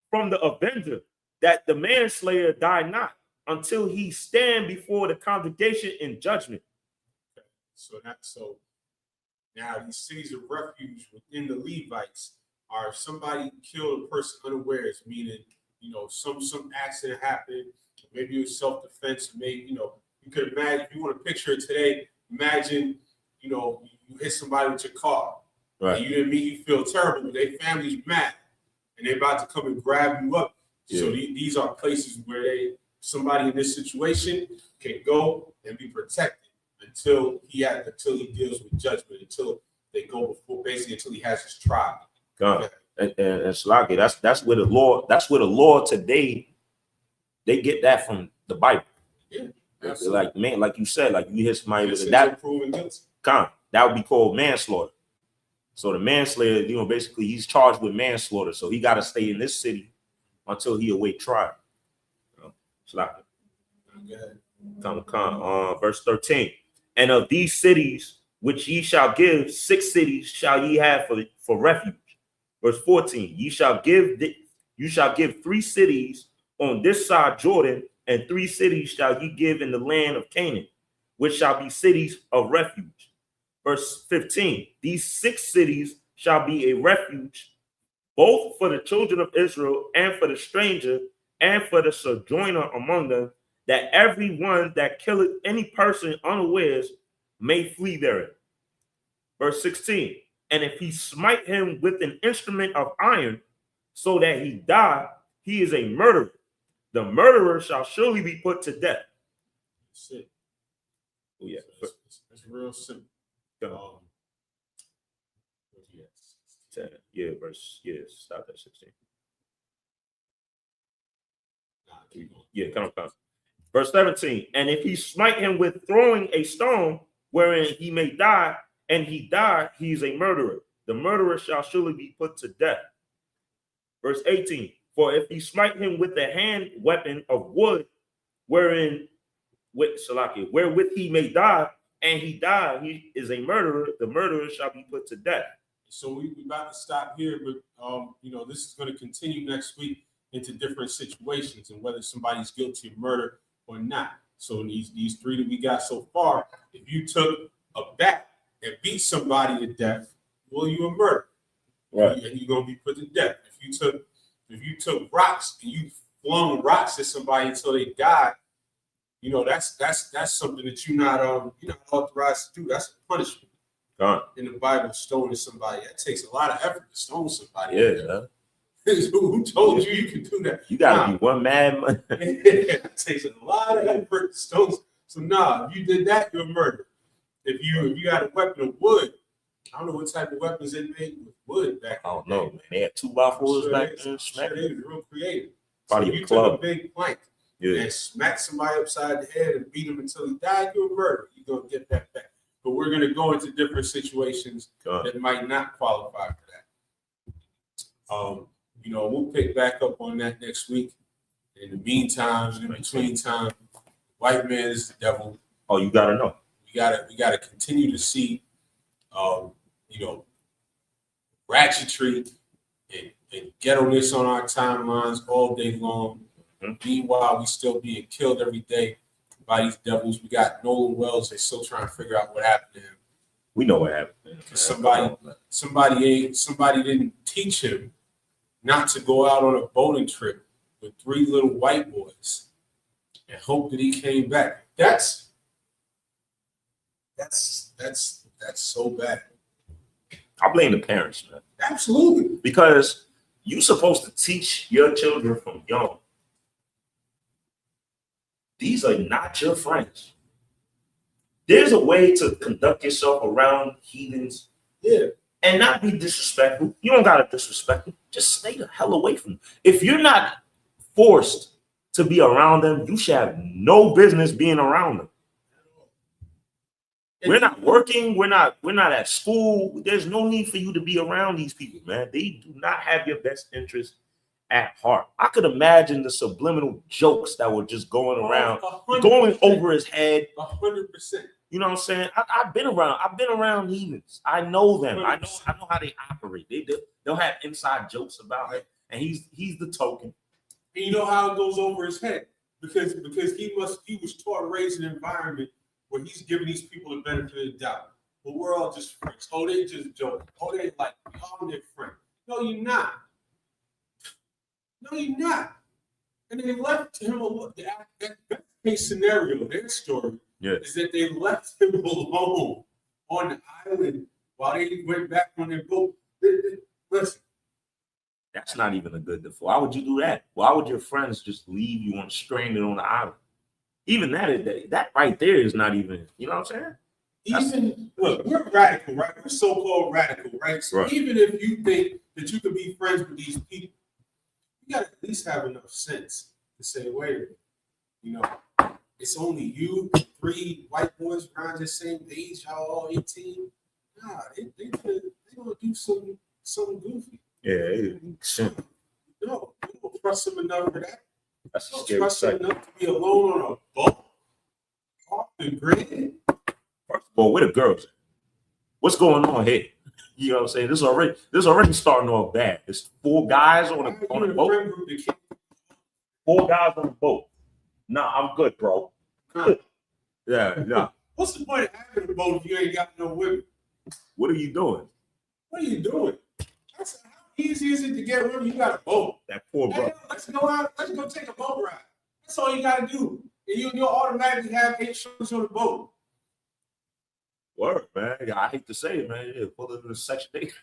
from the avenger, that the manslayer die not, until he stand before the congregation in judgment. So now these cities of refuge within the Levites are if somebody killed a person unawares, meaning some accident happened, maybe it was self-defense, maybe you could imagine if you want to picture it today, imagine you hit somebody with your car. Right. And you didn't mean you feel terrible, but their family's mad and they're about to come and grab you up. Yeah. So these are places where somebody in this situation can go and be protected until he deals with judgment, until they go until he has his trial. God. And Slaki, that's where the law today, they get that from the Bible. Yeah. Like, man, like you said, like you hit somebody with that proven guilty. That would be called manslaughter. So the manslayer, basically he's charged with manslaughter. So he got to stay in this city until he await trial. Slaki. Verse 13. And of these cities which ye shall give, 6 cities shall ye have for refuge. Verse 14. You shall give 3 cities on this side Jordan, and 3 cities shall ye give in the land of Canaan, which shall be cities of refuge. Verse 15. These 6 cities shall be a refuge, both for the children of Israel and for the stranger and for the sojourner among them, that every one that killeth any person unawares may flee therein. Verse 16. And if he smite him with an instrument of iron, so that he die, he is a murderer. The murderer shall surely be put to death. That's it. Oh, yeah. It's real simple. Stop at 16. Yeah, come on. Verse 17. And if he smite him with throwing a stone, wherein he may die, and he die, he is a murderer. The murderer shall surely be put to death. Verse 18. For if he smite him with the hand weapon of wood, wherewith he may die, and he die, he is a murderer. The murderer shall be put to death. So we're about to stop here, but this is going to continue next week into different situations and whether somebody's guilty of murder or not. So in these 3 that we got so far, if you took a bat and beat somebody to death, well, you a murderer, right? And you're gonna be put to death. If you took rocks and you flung rocks at somebody until they died, that's something that you're not authorized to do. That's a punishment. In the Bible, stoning somebody, that takes a lot of effort to stone somebody. Yeah. Who told you can do that? You gotta be one man. It takes a lot of effort to stone. So if you did that, you're a murderer. If you got a weapon of wood, I don't know what type of weapons they made with wood back then. I don't know, man. They had 2x4s back then. Sure, they was real creative. Probably so you club. took a big plank and smack somebody upside the head and beat him until he died, you're a murderer. You're gonna get that back. But we're gonna go into different situations that might not qualify for that. We'll pick back up on that next week. In the meantime, in between time, white man is the devil. Oh, you gotta know. We gotta continue to see, ratchetry and ghetto-ness on our timelines all day long. Meanwhile, we still being killed every day by these devils. We got Nolan Wells. They're still trying to figure out what happened to him. We know what happened. Somebody didn't teach him not to go out on a bowling trip with 3 little white boys and hope that he came back. That's so bad. I blame the parents, man. Absolutely. Because you're supposed to teach your children from young. These are not your friends. There's a way to conduct yourself around heathens, and not be disrespectful. You don't gotta disrespect them. Just stay the hell away from them. If you're not forced to be around them, you should have no business being around them. We're not working. We're not at school. There's no need for you to be around these people, man. They do not have your best interest at heart. I could imagine the subliminal jokes that were just going around, going over his head. 100%. You know what I'm saying? I've been around heathens. I know them. I know how they operate. They'll have inside jokes about it, and he's the token. And you know how it goes over his head because he was taught to raise an environment where he's giving these people the benefit of the doubt. But we're all just friends. Oh, they just joking. Oh, they like me. Oh, they're friends. No, you're not. No, you're not. And they left him alone. That best case scenario, their story, is that they left him alone on the island while they went back on their boat. Listen. That's not even a good default. Why would you do that? Why would your friends just leave you stranded on the island? Even that right there is not even, you know what I'm saying? Look, we're radical, right? We're so-called radical, right? So even if you think that you can be friends with these people, you got to at least have enough sense to say, wait a minute, it's only you, 3 white boys around the same age, y'all all 18. Nah, they gonna do something goofy. Yeah, No, you don't trust them enough for that. That's a You scary don't trust them sight. enough to be alone on a boat, off the grid. First of all, where the girls at? What's going on here? You know what I'm saying? This is already starting off bad. It's 4 guys on a boat. 4 guys on a boat. Nah, I'm good, bro. Yeah. What's the point of having a boat if you ain't got no women? What are you doing? What are you doing? How easy is it to get women? You got a boat. That poor bro. Hey, let's go out. Let's go take a boat ride. That's all you got to do. And you'll automatically have 8 shows on the boat. Word, man. I hate to say it, man. Yeah, pull it in the Section 8.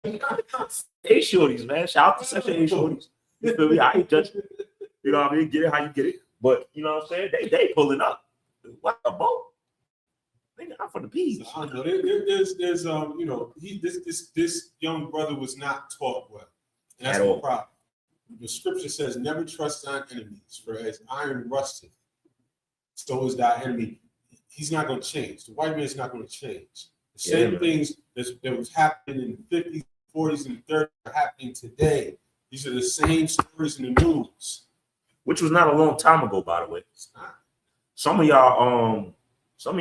8 shorties, man. Shout out to Section 8 shorties. You feel me? I ain't judging. You know what I mean? Get it how you get it. But you know what I'm saying? They pulling up. What a boat? Nigga, I'm for the peas. I don't know. There's this young brother was not taught well. And that's the problem. The scripture says, never trust thine enemies, for as iron rusteth, so is thy enemy. He's not going to change. The white man's not going to change. The same things that was happening in the 50s, 40s, and 30s are happening today. These are the same stories in the news. Which was not a long time ago, by the way. It's not. Some of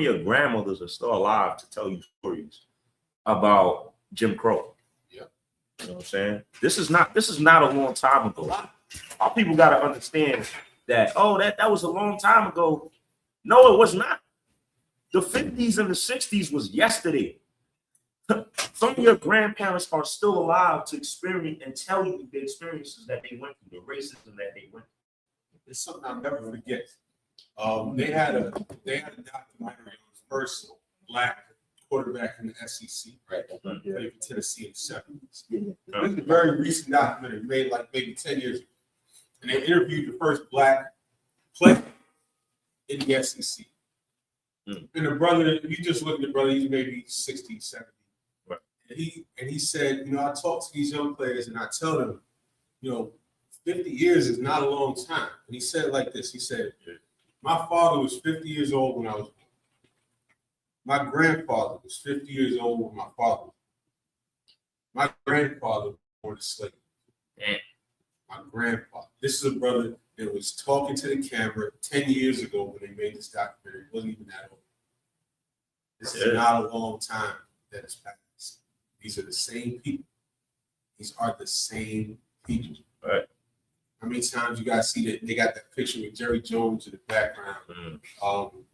your grandmothers are still alive to tell you stories about Jim Crow. Yeah. You know what I'm saying? This is not a long time ago. Our people gotta understand that, that was a long time ago. No, it was not. The 50s and the 60s was yesterday. Some of your grandparents are still alive to experience and tell you the experiences that they went through, the racism that they went through. It's something I'll never forget. They had a documentary on the first black quarterback in the SEC, right? Played for Tennessee in the 70s. This is a very recent documentary made like maybe 10 years ago. And they interviewed the first black player in the SEC. And the brother, if you just look at the brother, he's maybe 60, 70. Right. And he said, I talk to these young players and I tell them, 50 years is not a long time. And he said it like this. He said, my father was 50 years old when I was born. My grandfather was 50 years old when my father was born. My grandfather was born a slave. My grandfather. This is a brother that was talking to the camera 10 years ago when they made this documentary. It wasn't even that old. This is not a long time that has passed. These are the same people. These are the same people. Right. How many times you guys see that they got that picture with Jerry Jones in the background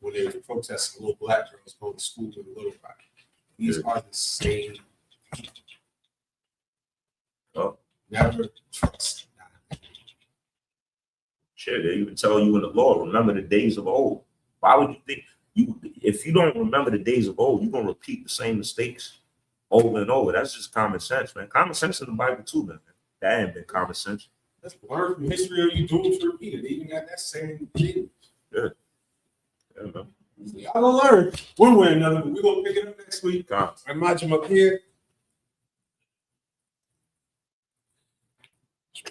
when they were protesting little black girls going to school with a little rock? These are the same people. Oh. Never trust. Sure, they even tell you in the law, remember the days of old. Why would you think if you don't remember the days of old, you're gonna repeat the same mistakes over and over? That's just common sense, man. Common sense in the Bible too, man. That ain't been common sense. Let's learn from history, or you doomed to repeat it. They even got that same thing. Yeah, man. Y'all gonna learn one way or another. We're gonna pick it up next week. I imagine him up here.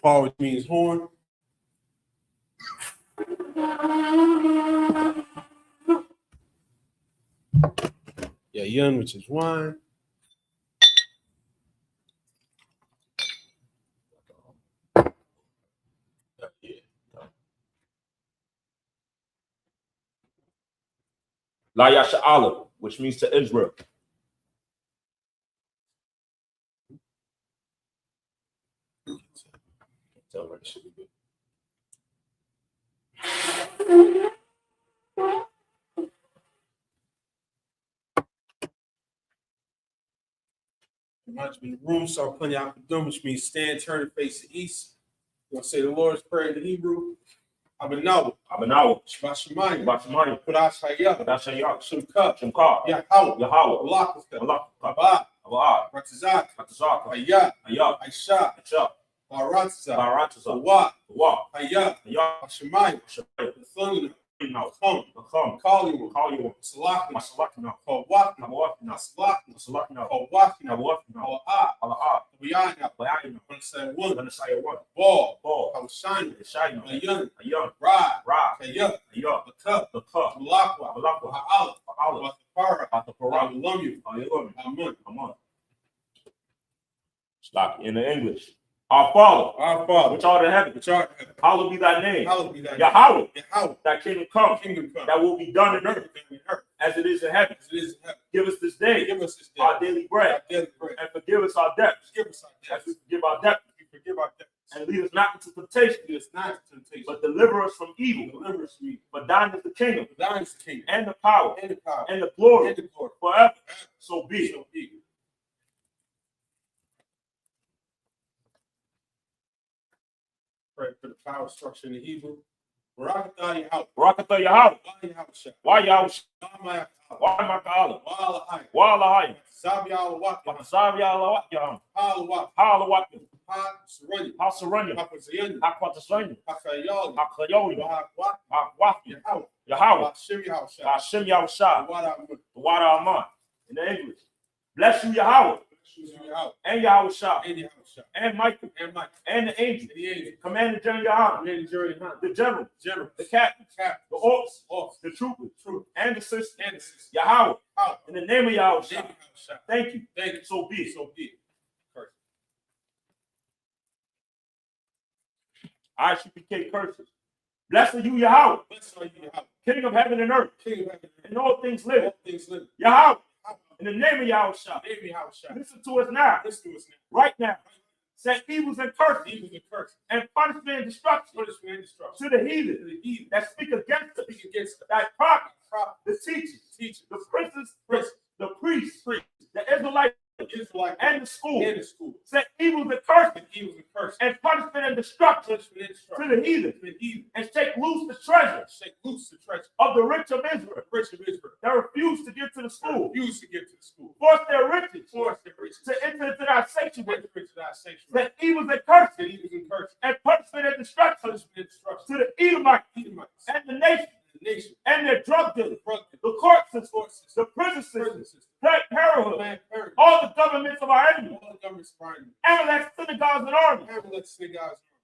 Paul, which means horn. Yeah, yun, which is wine. La Yasha Allah, which means to Israel. Tell her it should be good. Reminds me of the room, so plenty out the which means stand, turn, and face the east. You're gonna say the Lord's Prayer in the Hebrew. Abanawa. Shabbat Shemayim. Kodash Hayah. Shemka. Yahweh. Allah. Abad. Ratazak. Hayah. Aisha. Baratza. Wa. Hayah. Shemayim. Thun. Come. Call you. Salakna. One. Ball. Shine. Ayun. Rod. The cup. Malakwa. Ha'ala. Amun. Stop in the English. Our Father, which art in heaven, hallowed be thy name. Yahweh, thy kingdom come, that will be done in earth as it is in heaven. Give us this day our daily bread, and forgive us our debts as we forgive our debtors. And lead us not into temptation, but deliver us from evil. For thine is the kingdom, and the power, and the glory, forever. So be it. Pray for the power structure in the Hebrew. Barakatah Yahweh. Why Yahweh? Why Makala? Why Lahai? Sabiya Sabiya Halawak. Hasaranya. Hakwatazanya. Hakayoli. Yahweh. Hashem Yahushua. The water Aman. In the English. Bless you, Yahweh. And Yahushua. And Michael. And the angel. Commander General Yohanan. The general. The captain. The officers. The troopers. And the sisters. Yahweh. In the name of Yahushua. Thank you. So be it. Isupk curses. Blessed are you, Yahweh. King of heaven and earth. And all things living. Yahweh. In the name of Yahushua. Listen to us now. Right now. Set evils and curses. And punishment and destruction. To the heathen. That speak against us. That prophet. The teachers. The princes. The priests. The Israelites. And the school. Set evils and curses. And punishment and destruction. To the heathen. And shake loose the treasure. Of the rich of Israel. That refuse to get to the school. Force their riches. To enter into thy sanctuary. Set evils and curses. And punishment and destruction. To the Edomites. And the nation. And their drug dealers. The court systems. The prison systems. Planned Parenthood. All the governments of our enemies. Amalek synagogues and armies.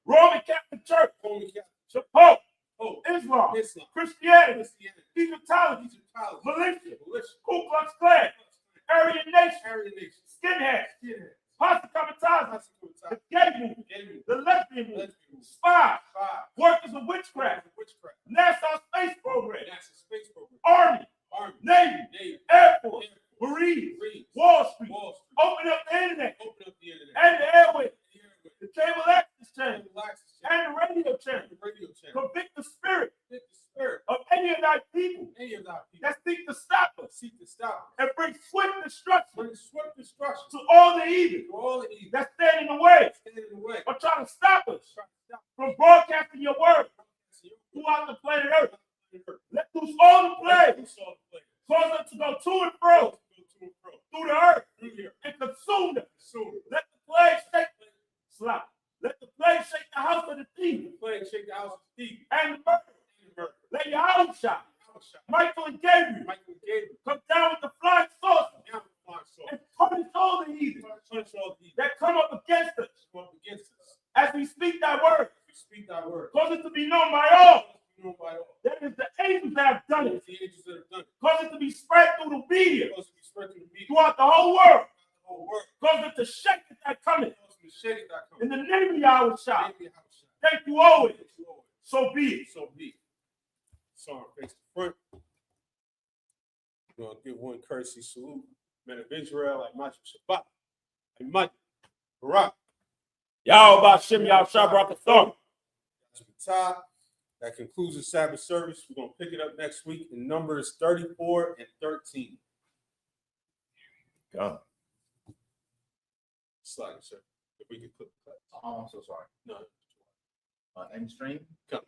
Roman Catholic Church, Roman Catholic the Pope, Pope, Islam, Islam, Christianity, Christianity, Egyptology, Egyptology, militia, militia, Ku Klux Klan, Aryan Nation, Aryan Nation, skinheads, skinheads, Posse Comitatus, the gay movement, the lesbian movement, spies, workers of witchcraft, NASA space program, Army, Navy, Air Force, Marines, Wall Street, open up the internet, and the airways, the cable access channel, and the radio channel. Convict the spirit of any of thy people that seek to stop us and bring swift destruction to all the evil that stand in the way or try to stop us from broadcasting your word throughout the planet Earth. Let loose all the plagues, cause them to go to and fro through the earth and consume them. Let the plague shake Let the plague shake the house of the thief and the murder. Let your house shine. Michael and Gabriel come down with the flying saucer and punish all the heathen that come up against us as we speak thy word. Cause it to be known by all that it is the angels that have done it. Cause it to be spread through the media throughout the whole world. Cause it to shake it that coming. In the name of Yahweh Shah. Thank you always. So be it. So face the front. We're gonna give one courtesy salute. Men of Israel, like Machu Shabbat, like Mud, Barak, Yahweh Shem Yahweh Shah brought the thumb. That concludes the Sabbath service. We're gonna pick it up next week in Numbers 34 and 13. Go. Slide, sir. If we could put the class. Oh, I'm so sorry. No. End stream. Come.